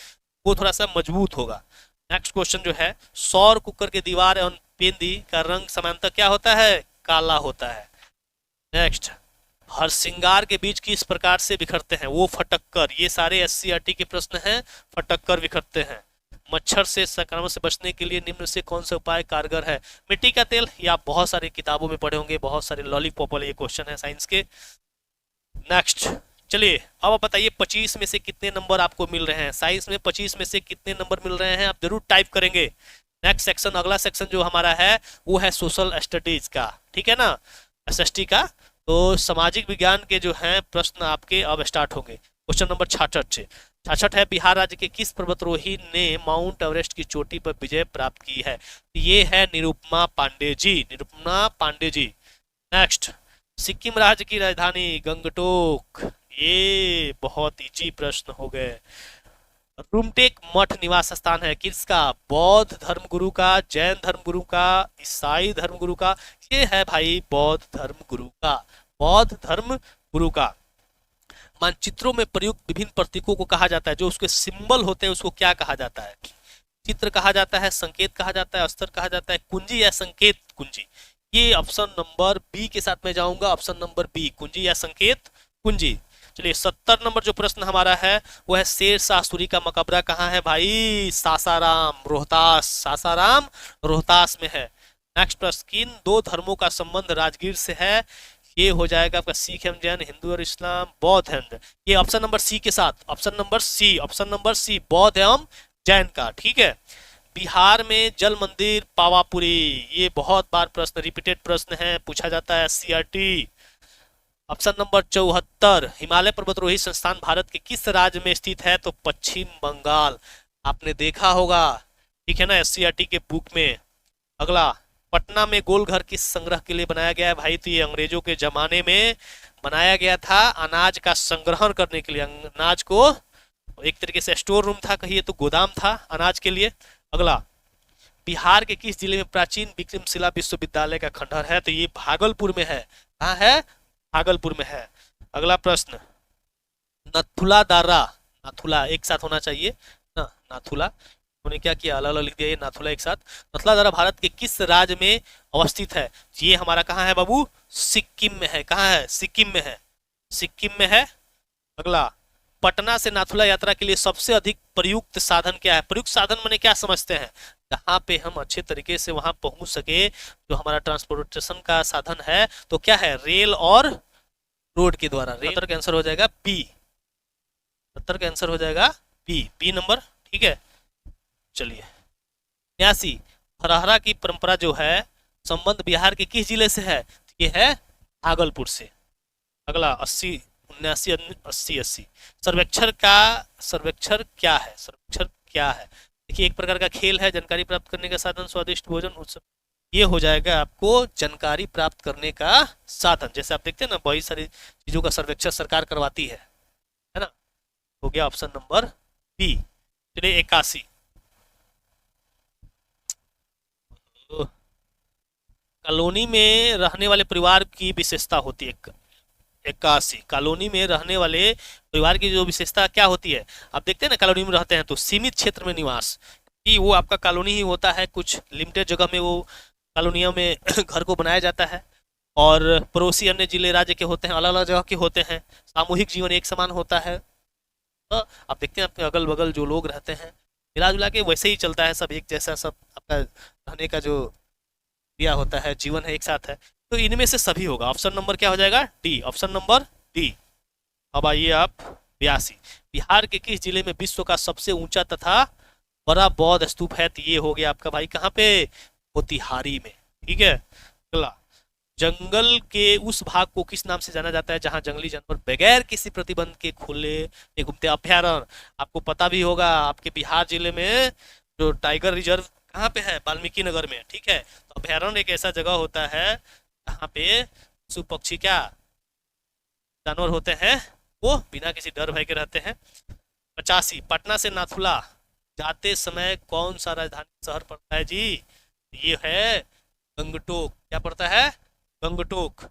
वो थोड़ा सा मजबूत होगा। नेक्स्ट क्वेश्चन जो है, सौर कुकर के दीवार एवं पेंदी का रंग समानतः क्या होता है, काला होता है। नेक्स्ट, हरसिंगार के बीज किस प्रकार से बिखरते हैं, वो फटक कर। ये सारे SCRT के प्रश्न हैं, फटक कर बिखरते हैं। मच्छर से संक्रमण से बचने के लिए निम्न से कौन सा उपाय कारगर है? मिट्टी का तेल। ये आप बहुत सारी किताबों में पढ़े होंगे, बहुत सारे लॉलीपॉप वाले ये क्वेश्चन है साइंस के। नेक्स्ट, चलिए अब आप बताइए 25 में से कितने नंबर आपको मिल रहे हैं? साइंस में 25 में से कितने नंबर मिल रहे हैं आप जरूर टाइप करेंगे। नेक्स्ट सेक्शन, अगला सेक्शन जो हमारा है वो है सोशल स्टडीज का, ठीक है ना, एसएसटी का। तो सामाजिक विज्ञान के जो हैं प्रश्न आपके अब स्टार्ट होंगे। क्वेश्चन नंबर 66 से 66 है, बिहार राज्य के किस पर्वतरोही ने माउंट एवरेस्ट की चोटी पर विजय प्राप्त की है? ये है निरुपमा पांडे जी, निरुपमा पांडे जी। नेक्स्ट, सिक्किम राज्य की राजधानी गंगटोक। ये बहुत इजी प्रश्न हो गए। रूमटेक मठ निवास स्थान है किसका? बौद्ध धर्मगुरु का, जैन धर्मगुरु का, ईसाई धर्मगुरु का? ये है भाई बौद्ध धर्मगुरु का, बौद्ध धर्म गुरु का। मानचित्रों में प्रयुक्त विभिन्न प्रतीकों को कहा जाता है, जो उसके सिंबल होते हैं उसको क्या कहा जाता है? चित्र कहा जाता है, संकेत कहा जाता है, अस्तर कहा जाता है, कुंजी या संकेत कुंजी? ये ऑप्शन नंबर बी के साथ मैं जाऊंगा, ऑप्शन नंबर बी, कुंजी या संकेत कुंजी। चलिए 70 नंबर जो प्रश्न हमारा है वो है शेर शाह सूरी का मकबरा कहाँ है भाई? सासाराम, रोहतास, सासाराम रोहतास में है। नेक्स्ट प्रश्न, किन दो धर्मों का संबंध राजगीर से है? ये हो जाएगा आपका सिख एवं जैन, हिंदू और इस्लाम, बौद्ध एवं, ये ऑप्शन नंबर सी के साथ, option number C, option number C, बौद्ध एवं जैन का, ठीक है। बिहार में जल मंदिर पावापुरी, ये बहुत बार प्रश्न, रिपीटेड प्रश्न है, पूछा जाता है सीआरटी। ऑप्शन नंबर 74, हिमालय पर्वतरोही संस्थान भारत के किस राज्य में स्थित है? तो पश्चिम बंगाल, आपने देखा होगा, ठीक है ना, एससीईआरटी के बुक में। अगला, पटना में गोलघर किस संग्रह के लिए बनाया गया है भाई? तो ये अंग्रेजों के जमाने में बनाया गया था, अनाज का संग्रहण करने के लिए, अनाज को एक तरीके से स्टोर रूम था, कहिए तो गोदाम था अनाज के लिए। अगला, बिहार के किस जिले में प्राचीन विक्रमशिला विश्वविद्यालय का खंडहर है? तो ये भागलपुर में है, कहाँ है? भागलपुर में है। अगला प्रश्न, नथुला दारा, नाथुला एक साथ होना चाहिए ना, नाथुला, उन्होंने क्या किया, अलग अलग लिख दिया, ये नाथुला एक साथ। नथुला दारा भारत के किस राज्य में अवस्थित है? ये हमारा कहाँ है बाबू? सिक्किम में है। कहाँ है? सिक्किम में है, सिक्किम में है। अगला, पटना से नाथुला यात्रा के लिए सबसे अधिक प्रयुक्त साधन क्या है? प्रयुक्त साधन माने क्या समझते हैं? जहाँ पे हम अच्छे तरीके से वहां पहुंच सके, जो हमारा ट्रांसपोर्टेशन का साधन है, तो क्या है? रेल और रोड के द्वारा। रेल का आंसर हो जाएगा बी, 70 का आंसर हो जाएगा बी, बी नंबर, ठीक है। चलिए 82, हरहरा की परंपरा जो है संबंध बिहार के किस जिले से है? ये है भागलपुर से। अगला 80, 79, 80, 80, सर्वेक्षण का सर्वेक्षण क्या है? सर्वेक्षण क्या है? देखिए, एक प्रकार का खेल है, जानकारी प्राप्त करने का साधन, स्वादिष्ट भोजन, उत्सव। ये हो जाएगा आपको जानकारी प्राप्त करने का साधन। जैसे आप देखते हैं ना, बहुत सारी चीजों का सर्वेक्षण सरकार करवाती है ना। हो गया ऑप्शन नंबर बी। चलिए 81, कॉलोनी में रहने वाले परिवार की विशेषता होती है। 81, कॉलोनी में रहने वाले परिवार की जो विशेषता क्या होती है? आप देखते हैं ना, कॉलोनी में रहते हैं तो सीमित क्षेत्र में निवास, कि वो आपका कॉलोनी ही होता है, कुछ लिमिटेड जगह में वो कॉलोनियों में घर को बनाया जाता है। और पड़ोसी अन्य जिले राज्य के होते हैं, अलग अलग जगह के होते हैं। सामूहिक जीवन एक समान होता है। तो आप देखते हैं आपके अगल बगल जो लोग रहते हैं, मिला जुला के वैसे ही चलता है, सब एक जैसा, सब आपका रहने का जो दिया होता है, जीवन है, एक साथ है। तो इनमें से सभी होगा। ऑप्शन नंबर क्या हो जाएगा? D, option number D. अब आइए आप 82, बिहार के किस जिले में विश्व का सबसे ऊंचा तथा बड़ा बौद्ध स्तूप है? तो ये हो गया आपका भाई कहाँ पे? मोतिहारी में, ठीक है। अगला, जंगल के उस भाग को किस नाम से जाना जाता है जहां जंगली जानवर बगैर किसी प्रतिबंध के खुले घूमते? अभ्यारण्य। आपको पता भी होगा, आपके बिहार जिले में जो टाइगर रिजर्व कहाँ पे है? वाल्मीकि नगर में, ठीक है। तो अभ्यारण्य एक ऐसा जगह होता है जहाँ पे पशु पक्षी क्या जानवर होते हैं, वो बिना किसी डर भय के रहते हैं। 85, पटना से नाथुला जाते समय कौन सा राजधानी शहर पड़ता है जी? ये है गंगटोक। क्या पड़ता है? गंगटोक।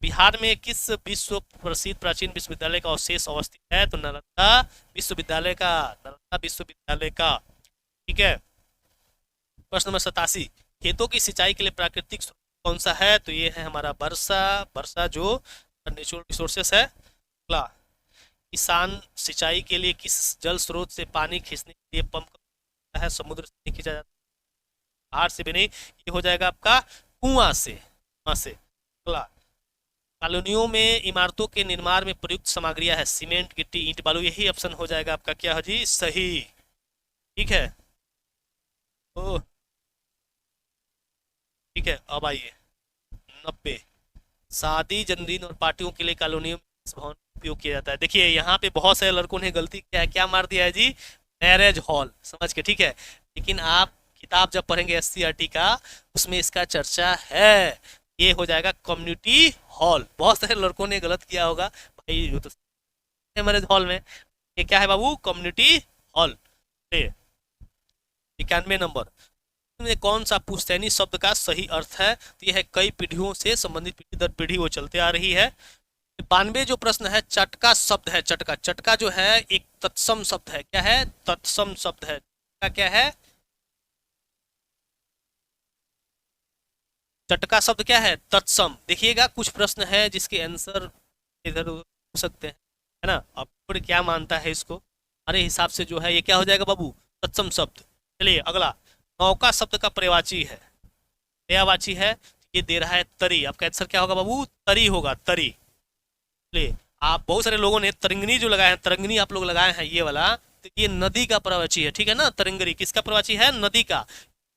बिहार में किस विश्व प्रसिद्ध प्राचीन विश्वविद्यालय का अवशेष अवस्थित है? तो नालंदा विश्वविद्यालय का, नालंदा विश्वविद्यालय का, ठीक है। प्रश्न नंबर 87, खेतों की सिंचाई के लिए प्राकृतिक स्रोत कौन सा है? तो ये है हमारा वर्षा, वर्षा जो नेचुरल रिसोर्सेस है। अगला, किसान सिंचाई के लिए किस जल स्रोत से पानी खींचने के लिए पंप है, समुद्र से नहीं खींचा जाता, बाहर से भी नहीं, ये हो जाएगा आपका कुआं से, कुआं से। अगला, कॉलोनियों में इमारतों के निर्माण में प्रयुक्त सामग्रियां है सीमेंट, गिट्टी, ईंट, बालू, यही ऑप्शन हो जाएगा आपका क्या है जी, सही। ठीक है, ओ ठीक है। अब आइए 90, शादी, जन्मदिन और पार्टियों के लिए कॉलोनियों में इस भवन का उपयोग किया जाता है। देखिए यहाँ पे बहुत सारे लड़कों ने गलती किया है, क्या मार दिया है जी, मैरिज हॉल समझ के, ठीक है। लेकिन आप किताब जब पढ़ेंगे एससीईआरटी का, उसमें इसका चर्चा है, ये हो जाएगा कम्युनिटी हॉल। बहुत सारे लड़कों ने गलत किया होगा भाई, वो तो मैरिज हॉल में, ये क्या है बाबू, कम्युनिटी हॉल। 91 नंबर में कौन सा पुश्तैनी शब्द का सही अर्थ है, तो यह है कई पीढ़ियों से संबंधित, पीढ़ी दर पीढ़ी वो चलते आ रही है। 92 जो प्रश्न है, चटका शब्द है, चटका, चटका जो है एक तत्सम शब्द है, क्या है, तत्सम शब्द है, क्या है, चटका शब्द क्या है, तत्सम। देखिएगा कुछ प्रश्न है जिसके आंसर इधर हो सकते हैं, है ना, अब फिर क्या मानता है इसको, हमारे हिसाब से जो है ये क्या हो जाएगा बाबू, तत्सम शब्द। चलिए अगला, नौका शब्द का पर्यायवाची है, पर्यायवाची है, ये दे रहा है तरी, आपका आंसर क्या होगा बाबू, तरी होगा, तरी। चलिए, आप बहुत सारे लोगों ने तरंगनी जो लगाए हैं, तरंगनी आप लोग लगाए हैं ये वाला, तो ये नदी का पर्यायवाची है, ठीक है ना, तरंगरी किसका पर्यायवाची है, नदी का।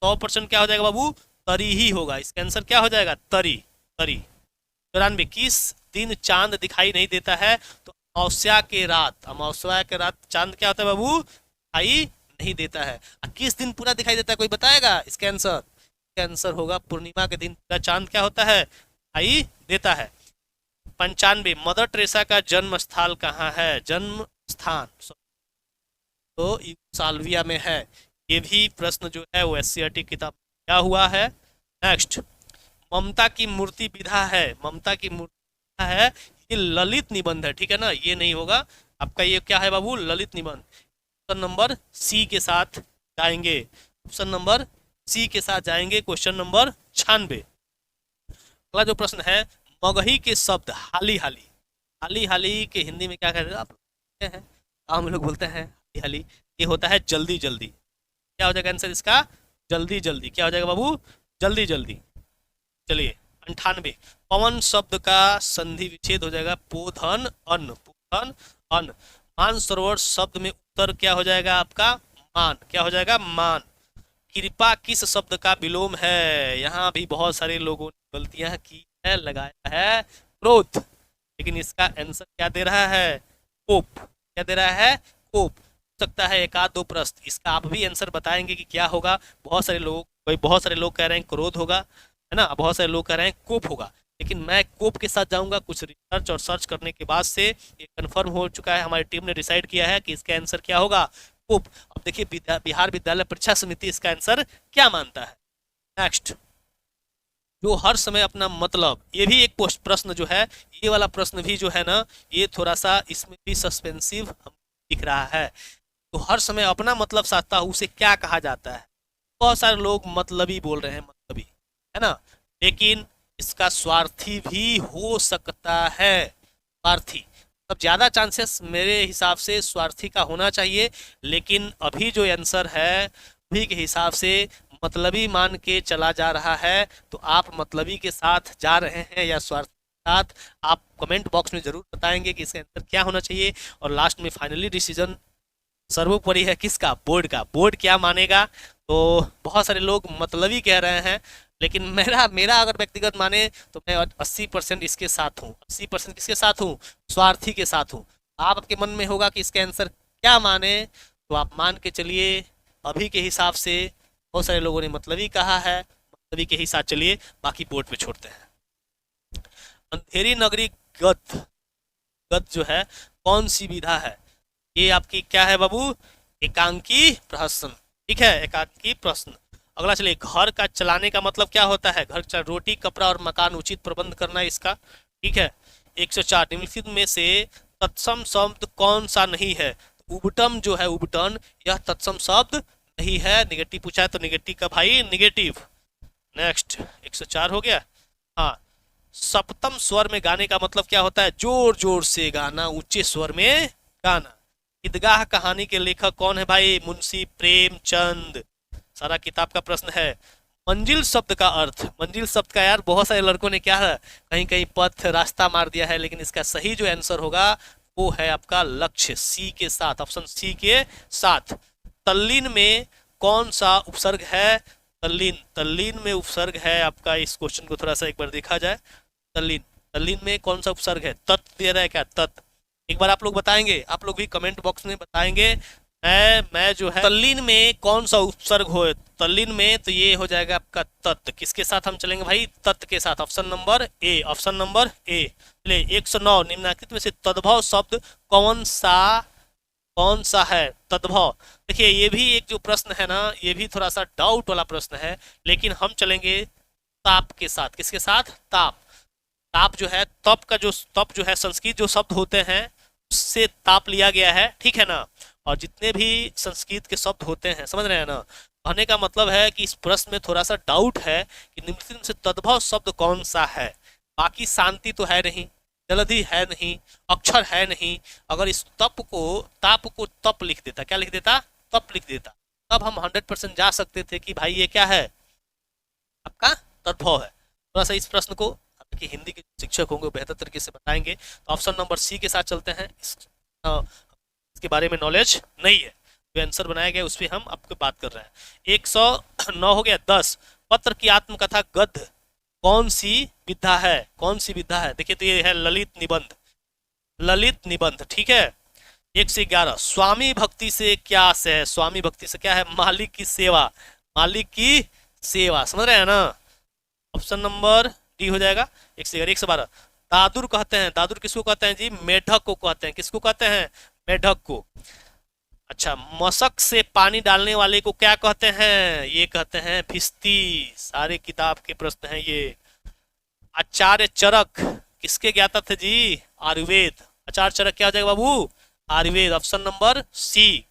100% क्या हो जाएगा बाबू, तरी ही होगा, इसका आंसर क्या हो जाएगा, तरी, तरी। 94, किस दिन चांद दिखाई नहीं देता है, तो अमावस्या के रात, अमावस्या के रात चांद क्या होता है बाबू, दिखाई नहीं देता है। किस दिन पूरा दिखाई देता है, कोई बताएगा इसका आंसर, इसका आंसर होगा पूर्णिमा के दिन पूरा चांद क्या होता है, दिखाई देता है। 95, मदर टेरेसा का जन्म स्थल कहाँ है, जन्म स्थान तो साल्विया में है। ये भी प्रश्न जो है वो एससीईआरटी किताब क्या हुआ है। नेक्स्ट, ममता की मूर्ति विधा है, ममता की मूर्ति है, ये ललित निबंध है, ठीक है ना, ये नहीं होगा आपका, ये क्या है बाबू, ललित निबंध। ऑप्शन नंबर सी के साथ जाएंगे, ऑप्शन नंबर सी के साथ जाएंगे, क्वेश्चन नंबर 96। अगला जो प्रश्न है, मगही के शब्द हाली हाली, हाली हाली के हिंदी में क्या कहते हैं आप, हैं हम लोग बोलते हैं हाली हाली, ये होता है जल्दी जल्दी, क्या हो जाएगा आंसर इसका, जल्दी जल्दी, क्या हो जाएगा बाबू, जल्दी जल्दी। चलिए 98, पवन शब्द का संधि विच्छेद हो जाएगा पोधन अन्न, पोधन अन्न। मानसरोवर शब्द में उत्तर क्या हो जाएगा आपका, मान, क्या हो जाएगा, मान। कृपा किस शब्द का विलोम है, यहाँ भी बहुत सारे लोगों ने गलतियां की है, लगाया है क्रोध, लेकिन इसका आंसर क्या दे रहा है, कोप, क्या दे रहा है, कोप। हो सकता है एक आध दो प्रश्न इसका आप भी आंसर बताएंगे कि क्या होगा। बहुत सारे लोग कह रहे हैं क्रोध होगा, है ना, बहुत सारे लोग कह रहे हैं कोप होगा, लेकिन मैं कोप के साथ जाऊंगा। कुछ रिसर्च और सर्च करने के बाद से ये कंफर्म हो चुका है, हमारी टीम ने डिसाइड किया है कि इसका आंसर क्या होगा, कोप। अब देखिए बिहार विद्यालय परीक्षा समिति इसका आंसर क्या मानता है। नेक्स्ट, जो हर समय अपना मतलब, ये भी एक प्रश्न जो है, ये वाला प्रश्न भी जो है ना, ये थोड़ा सा इसमें भी सस्पेंसिव दिख रहा है। तो हर समय अपना मतलब साधता है, उसे क्या कहा जाता है। बहुत सारे लोग मतलबी बोल रहे हैं, मतलबी, है ना, लेकिन इसका स्वार्थी भी हो सकता है, स्वार्थी, तब ज्यादा चांसेस मेरे हिसाब से स्वार्थी का होना चाहिए। लेकिन अभी जो आंसर है अभी के हिसाब से मतलबी मान के चला जा रहा है, तो आप मतलबी के साथ जा रहे हैं या स्वार्थी के साथ, आप कमेंट बॉक्स में जरूर बताएंगे कि इसका आंसर क्या होना चाहिए। और लास्ट में फाइनली डिसीजन सर्वोपरि है किसका, बोर्ड का, बोर्ड क्या मानेगा। तो बहुत सारे लोग मतलबी कह रहे हैं, लेकिन मेरा मेरा अगर व्यक्तिगत माने तो मैं 80% इसके साथ हूँ, 80% किसके साथ हूँ, स्वार्थी के साथ हूँ। आपके मन में होगा कि इसका आंसर क्या माने, तो आप मान के चलिए। अभी के हिसाब से बहुत सारे लोगों ने मतलबी कहा है, मतलबी के ही साथ चलिए, बाकी बोर्ड पे छोड़ते हैं। अंधेरी नगरी गद्य, गद्य जो है कौन सी विधा है, ये आपकी क्या है बाबू, एकांकी प्रश्न, ठीक है, एकांकी प्रश्न। अगला चलिए, घर का चलाने का मतलब क्या होता है, घर का रोटी कपड़ा और मकान उचित प्रबंध करना इसका, ठीक है। 104, निम्नलिखित में से तत्सम शब्द कौन सा नहीं है, उबटन जो है, उबटन, यह तत्सम शब्द नहीं है। निगेटिव पूछा है तो निगेटिव का भाई निगेटिव। नेक्स्ट 104 हो गया। हाँ, सप्तम स्वर में गाने का मतलब क्या होता है, जोर जोर से गाना, ऊंचे स्वर में गाना। ईदगाह कहानी के लेखक कौन है भाई? मुंशी प्रेमचंद। सारा किताब का प्रश्न है। मंजिल शब्द का अर्थ, मंजिल शब्द का यार बहुत सारे लड़कों ने क्या है, कहीं कहीं पथ रास्ता मार दिया है, लेकिन इसका सही जो आंसर होगा वो है आपका लक्ष्य, सी के साथ, ऑप्शन सी के साथ। तल्लीन में कौन सा उपसर्ग है? तल्लीन, तल्लीन में उपसर्ग है आपका, इस क्वेश्चन को थोड़ा सा एक बार देखा जाए। तल्लीन, तल्लीन में कौन सा उपसर्ग है? तत् दे रहा है क्या? तत्, एक बार आप लोग बताएंगे, आप लोग भी कमेंट बॉक्स में बताएंगे। मैं जो है तल्लीन में कौन सा उपसर्ग हो? तल्लीन में तो ये हो जाएगा आपका तत्। किसके साथ हम चलेंगे भाई? तत् के साथ, option number A, option number A. चलिए 109 निम्नलिखित में से तद्भव शब्द कौन सा, कौन सा है तद्भव? देखिए ये भी एक जो प्रश्न है ना, ये भी थोड़ा सा डाउट वाला प्रश्न है, लेकिन हम चलेंगे ताप के साथ। किसके साथ? ताप। ताप जो है, तप का जो तप जो है, संस्कृत जो शब्द होते हैं उससे ताप लिया गया है, ठीक है ना। और जितने भी संस्कृत के शब्द होते हैं, समझ रहे हैं ना, कहने का मतलब है कि इस प्रश्न में थोड़ा सा डाउट है कि निम्नलिखित से तद्भव शब्द कौन सा है। बाकी शांति तो है नहीं, जलधि है नहीं, अक्षर है नहीं। अगर इस तप को, ताप को तप लिख देता, क्या लिख देता? तप लिख देता, तब हम 100% जा सकते थे कि भाई ये क्या है, आपका तद्भव है। थोड़ा सा इस प्रश्न को कि हिंदी के शिक्षक होंगे वो बेहतर तरीके से बताएंगे। तो ऑप्शन नंबर सी के साथ चलते हैं। इसके बारे में नॉलेज नहीं है, जो आंसर बनाया गया उस पर हम आपको बात कर रहे हैं। 109 हो गया। 10 पत्र की आत्मकथा गद्य कौन सी विधा है? कौन सी विधा है? देखिए तो ये है ललित निबंध, ललित निबंध, ठीक है। 1 से 11 स्वामी भक्ति से क्या आशय है? स्वामी भक्ति से क्या है? मालिक की सेवा, मालिक की सेवा, समझ रहे हैं ना। ऑप्शन नंबर डी हो जाएगा। 1 से 11। 112 दादुर कहते हैं, दादुर किसको कहते हैं जी? मेढक को कहते हैं। किसको कहते हैं? मेढक को। अच्छा, मशक से पानी डालने वाले को क्या कहते हैं? ये कहते हैं भिस्ती। सारे किताब के प्रश्न हैं ये। आचार्य चरक किसके ज्ञाता थे जी? आयुर्वेद। आचार्य चरक क्या हो जाएगा बाबू? Ayurveda, option number C.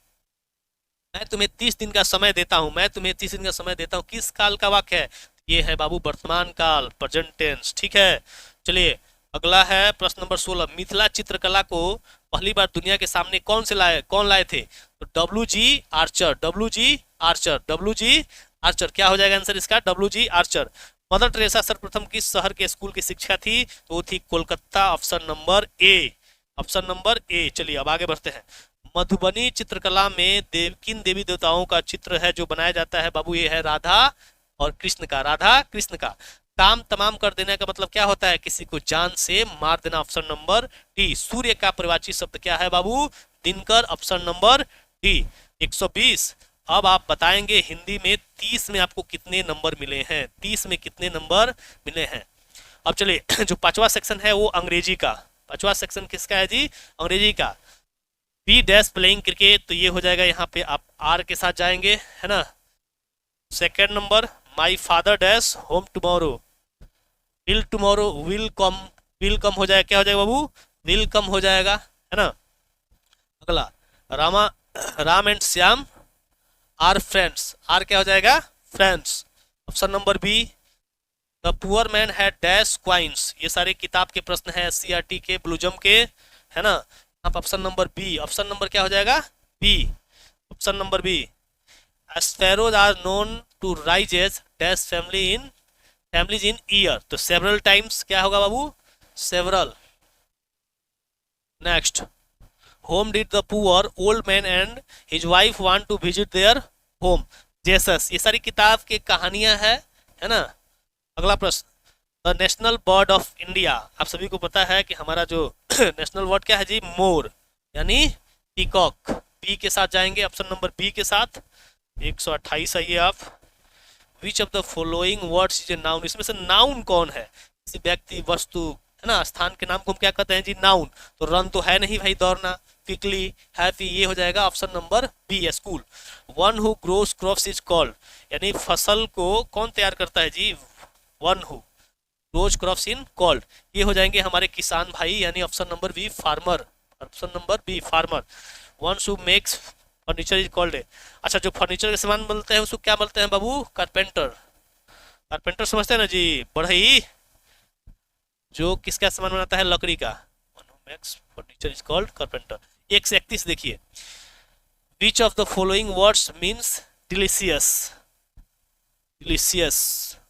मैं तुम्हें 30 दिन का समय देता हूं, मैं तुम्हें 30 दिन का समय देता हूं, किस काल का वाक्य है? ये है बाबू वर्तमान काल, प्रेजेंट टेंस, ठीक है। चलिए अगला है प्रश्न नंबर 16। मिथिला चित्रकला को पहली बार दुनिया के सामने कौन से लाए, कौन लाए थे? तो W G Archer, W G Archer, W G Archer. क्या हो जाएगा आंसर इसका? W G Archer. Mother Teresa सर्वप्रथम किस शहर के स्कूल की शिक्षा थी? तो वो थी Kolkata, option number A, option number A. चलिए अब आगे बढ़ते हैं। मधुबनी चित्रकला में किन देवी देवताओं का चित्र है जो बनाया जाता है बाबू? ये है राधा और कृष्ण का, राधा कृष्ण का। काम तमाम कर देने का मतलब क्या होता है? किसी को जान से मार देना, ऑप्शन नंबर डी। सूर्य का परिवाची शब्द क्या है बाबू? Dinkar, option number D. 120 अब आप बताएंगे हिंदी में 30 में आपको कितने नंबर मिले हैं? 30 में कितने नंबर मिले हैं? अब चलिए जो 5वां सेक्शन है वो अंग्रेजी का। 5वां सेक्शन किसका है जी? अंग्रेजी का। बी डैश प्लेइंग क्रिकेट, तो ये हो जाएगा यहाँ पे आप आर के साथ जाएंगे, है ना। Second number my father dash home tomorrow, will tomorrow, will come हो जाएगा, क्या हो जाएगा बाबू? विल कम हो जाएगा, है ना। अगला Ram and Shyam are friends, are क्या हो जाएगा? Friends, option number B. The poor man had dash coins, ये सारे किताब के प्रश्न है सीआरटी के, ब्लूजम के, है ना। आप option number B, option number क्या हो जाएगा? B, option number B. Sparrows are known to rise as dash families in year, तो several times क्या होगा बाबू? several। next, whom did the poor old man and his wife want to visit their home? Jesus, ये सारी किताब की कहानियां है ना। अगला प्रश्न, the national bird of India, आप सभी को पता है कि हमारा जो नेशनल बर्ड क्या है जी? मोर, यानी पीकॉक। बी के साथ जाएंगे, ऑप्शन नंबर बी के साथ। 128 आइए आप। विच of the following words is a noun, इसमें से नाउन कौन है? किसी व्यक्ति, वस्तु, है ना, स्थान के नाम को हम क्या कहते हैं जी? नाउन। तो रन तो है नहीं भाई, दौड़ना। क्विकली, हैप्पी, ये हो जाएगा option number B, school. One who grows crops is called, यानी फसल को कौन तैयार करता है जी? One who grows crops in called, ये हो जाएंगे हमारे किसान भाई, यानी option number B, farmer, option number B, farmer. One who makes furniture is called है। अच्छा, जो फर्नीचर के सामान बनते हैं उसको क्या बोलते हैं बाबू? कारपेंटर। कारपेंटर समझते हैं ना जी? बढ़ई, जो किसका सामान बनाता है? लकड़ी का। One who makes furniture is called carpenter. 131 देखिए, विच of the following words means delicious, delicious,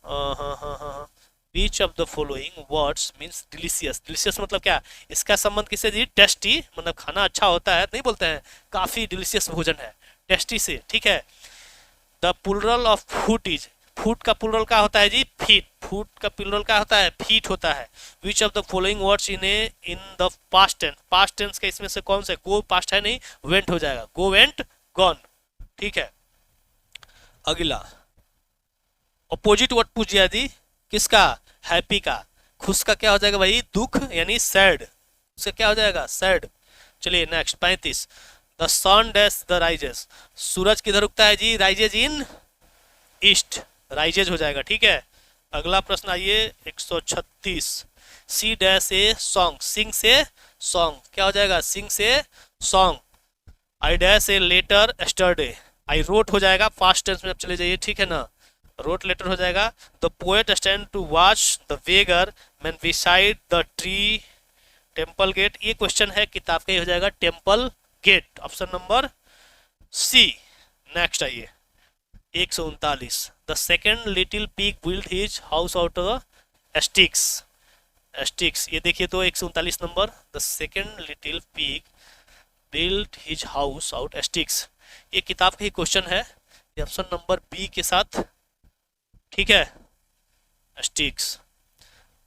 हाँ हाँ हाँ हाँ, विच of the following words means delicious, delicious मतलब क्या, इसका संबंध किससे जी, टेस्टी, मतलब खाना अच्छा होता है नहीं बोलते हैं, काफी डिलीशियस भोजन है, टेस्टी से, ठीक है। The plural of food is, food का प्लुरल क्या होता है जी, फीट, फूड का प्लुरल क्या होता है, फीट होता है। Which of the following words in the past tense, past tense का इसमें से कौन सा, गो पास्ट है नहीं, वेंट हो जाएगा, गो वेंट गॉन, ठीक है। अगला अपोजिट वर्ड पूछ दिया जी, किसका, हैप्पी का, खुश का क्या हो जाएगा भाई, दुख यानी सैड, उसका क्या हो जाएगा, सैड। चलिए next 35, the sun dash the rises, सूरज किधर उगता है जी, राइजेज इन ईस्ट, राइजेज हो जाएगा, ठीक है। अगला प्रश्न आइए 136, सी डैश ए सॉन्ग, सिंग से सॉन्ग, क्या हो जाएगा, सिंग से song. I dash a letter yesterday, I wrote हो जाएगा, फास्ट टेंस में अब चले जाइए, ठीक है ना, रोट लेटर हो जाएगा। The poet stand to watch the beggar man beside the tree temple gate, ये क्वेश्चन है किताब का, ये हो जाएगा temple gate, option number C. Next आइए 139, the second little pig build his house out of sticks, sticks, ये देखिए तो 139 number, the second little pig build his house out sticks, ये किताब का ही क्वेश्चन है, ये ऑप्शन नंबर बी के साथ, ठीक है, sticks.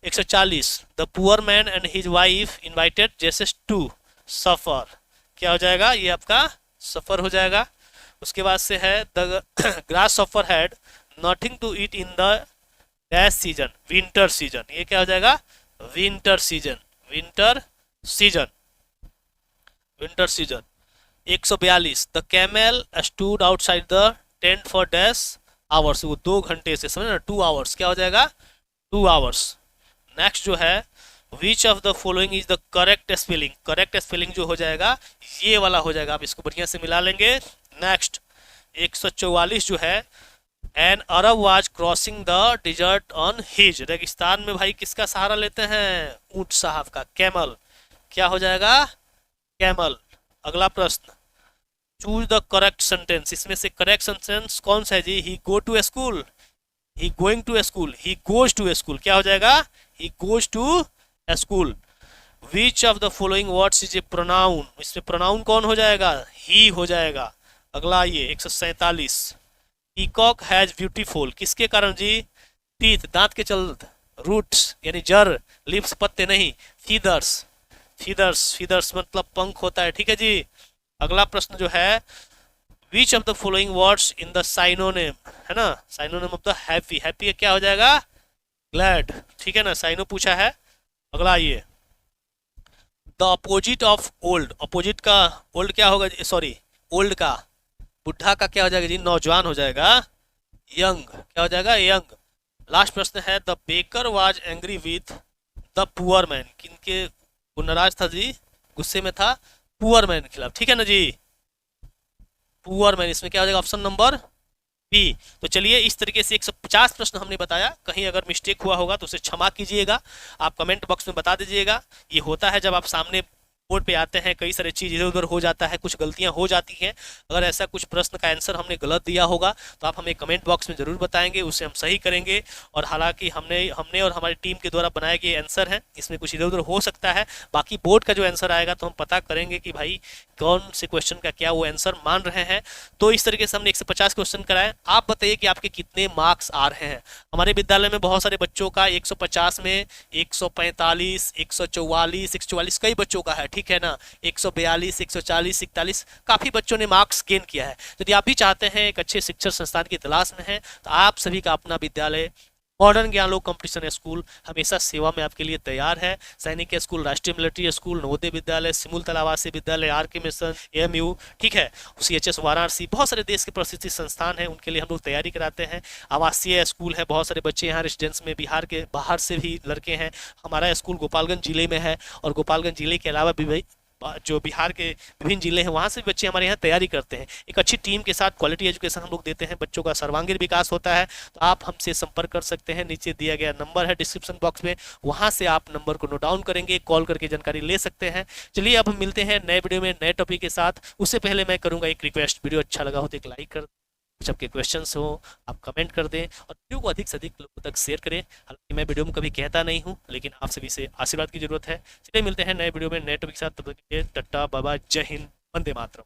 140, the poor man and his wife invited Jesus to supper, क्या हो जाएगा, ये आपका सफर हो जाएगा। उसके बाद से है the grasshopper had nothing to eat in the dash season, winter season, ये क्या हो जाएगा, winter season, winter season, winter season. 142, the camel stood outside the tent for dash hours, वो 2 घंटे से, समझ ना, 2 आवर्स, क्या हो जाएगा, 2 आवर्स। नेक्स्ट जो है which of the following is the correct spelling, correct spelling जो हो जाएगा ये वाला हो जाएगा, आप इसको बढ़िया से मिला लेंगे। नेक्स्ट 144 जो है, an Arab was crossing the dessert on his, रेगिस्तान में भाई किसका सहारा लेते हैं, ऊंट साहब का, कैमल, क्या हो जाएगा, कैमल। अगला प्रश्न, चूज द करेक्ट सेंटेंस, इसमें से करेक्ट सेंटेंस कौन सा है जी, he go to school, he going to school, he goes to school, क्या हो जाएगा, he goes to school. Which of the following words is a pronoun, इसमें प्रोनाउन कौन हो जाएगा, ही हो जाएगा। अगला आइए 147, पीकॉक हैज ब्यूटीफुल, किसके कारण जी, टीथ, दांत के चलते, रूट्स यानी जड़, लिप्स पत्ते नहीं, फीदर्स, फीदर्स, फीदर्स मतलब पंख होता है, ठीक है जी। अगला प्रश्न जो है, which of the following words in the synonym, है ना, synonym of the happy, happy क्या हो जाएगा, ग्लैड, ठीक है ना, साइनो पूछा है। अगला आइए, the opposite of old, opposite का ओल्ड क्या होगा, सॉरी ओल्ड का, बुढ़ा का क्या हो जाएगा जी, नौजवान हो जाएगा, यंग, क्या हो जाएगा, यंग। लास्ट प्रश्न है, the baker was angry with the poor man, किनके वो नाराज था जी, गुस्से में था पुअर मैन के खिलाफ, ठीक है ना जी, पुअर मैन, इसमें क्या हो जाएगा, ऑप्शन नंबर बी। तो चलिए इस तरीके से 150 प्रश्न हमने बताया, कहीं अगर मिस्टेक हुआ होगा तो उसे क्षमा कीजिएगा, आप कमेंट बॉक्स में बता दीजिएगा। ये होता है जब आप सामने बोर्ड पे आते हैं, कई सारी चीज़ इधर उधर हो जाता है, कुछ गलतियां हो जाती हैं। अगर ऐसा कुछ प्रश्न का आंसर हमने गलत दिया होगा तो आप हमें कमेंट बॉक्स में ज़रूर बताएंगे, उसे हम सही करेंगे। और हालांकि हमने और हमारी टीम के द्वारा बनाए गए आंसर हैं, इसमें कुछ इधर उधर हो सकता है, बाकी बोर्ड का जो आंसर आएगा तो हम पता करेंगे कि भाई कौन से क्वेश्चन का क्या वो आंसर मान रहे हैं। तो इस तरीके से हमने 150 क्वेश्चन कराए। आप बताइए कि आपके कितने मार्क्स आ रहे हैं। हमारे विद्यालय में बहुत सारे बच्चों का 150 में 145, 144, 144 कई बच्चों का है, ठीक है ना, 142, 140, 41 काफी बच्चों ने मार्क्स गेन किया है। यदि आप भी चाहते हैं, एक अच्छे शिक्षण संस्थान की तलाश में हैं, तो आप सभी का अपना विद्यालय मॉडर्न ज्ञानलोक कंपटीशन स्कूल हमेशा सेवा में आपके लिए तैयार है। सैनिक स्कूल, राष्ट्रीय मिलिट्री स्कूल, नवोदय विद्यालय, सिमुलतला आवासीय विद्यालय, आर.के. मिशन, एएमयू, ठीक है, CHS वाराणसी, बहुत सारे देश के प्रतिष्ठित संस्थान हैं, उनके लिए हम लोग तैयारी कराते हैं। आवासीय स्कूल है, बहुत सारे बच्चे यहाँ रेजिडेंस में बिहार के बाहर से भी लड़के हैं। हमारा स्कूल गोपालगंज जिले में है और गोपालगंज जिले के अलावा भी जो बिहार के विभिन्न जिले हैं वहाँ से भी बच्चे हमारे यहाँ तैयारी करते हैं। एक अच्छी टीम के साथ क्वालिटी एजुकेशन हम लोग देते हैं, बच्चों का सर्वांगीण विकास होता है। तो आप हमसे संपर्क कर सकते हैं, नीचे दिया गया नंबर है डिस्क्रिप्शन बॉक्स में, वहाँ से आप नंबर को नोट डाउन करेंगे, कॉल करके जानकारी ले सकते हैं। चलिए अब हम मिलते हैं नए वीडियो में नए टॉपिक के साथ। उससे पहले मैं करूँगा एक रिक्वेस्ट, वीडियो अच्छा लगा हो तो एक लाइक कर, कुछ आपके क्वेश्चंस हो आप कमेंट कर दें और वीडियो को अधिक से अधिक लोगों तक शेयर करें। हालांकि मैं वीडियो में कभी कहता नहीं हूं, लेकिन आप सभी से आशीर्वाद की जरूरत है। चलिए मिलते हैं नए वीडियो में नए टॉपिक के साथ, तब तक के लिए टाटा बाय बाय, जय हिंद, वंदे मातरम।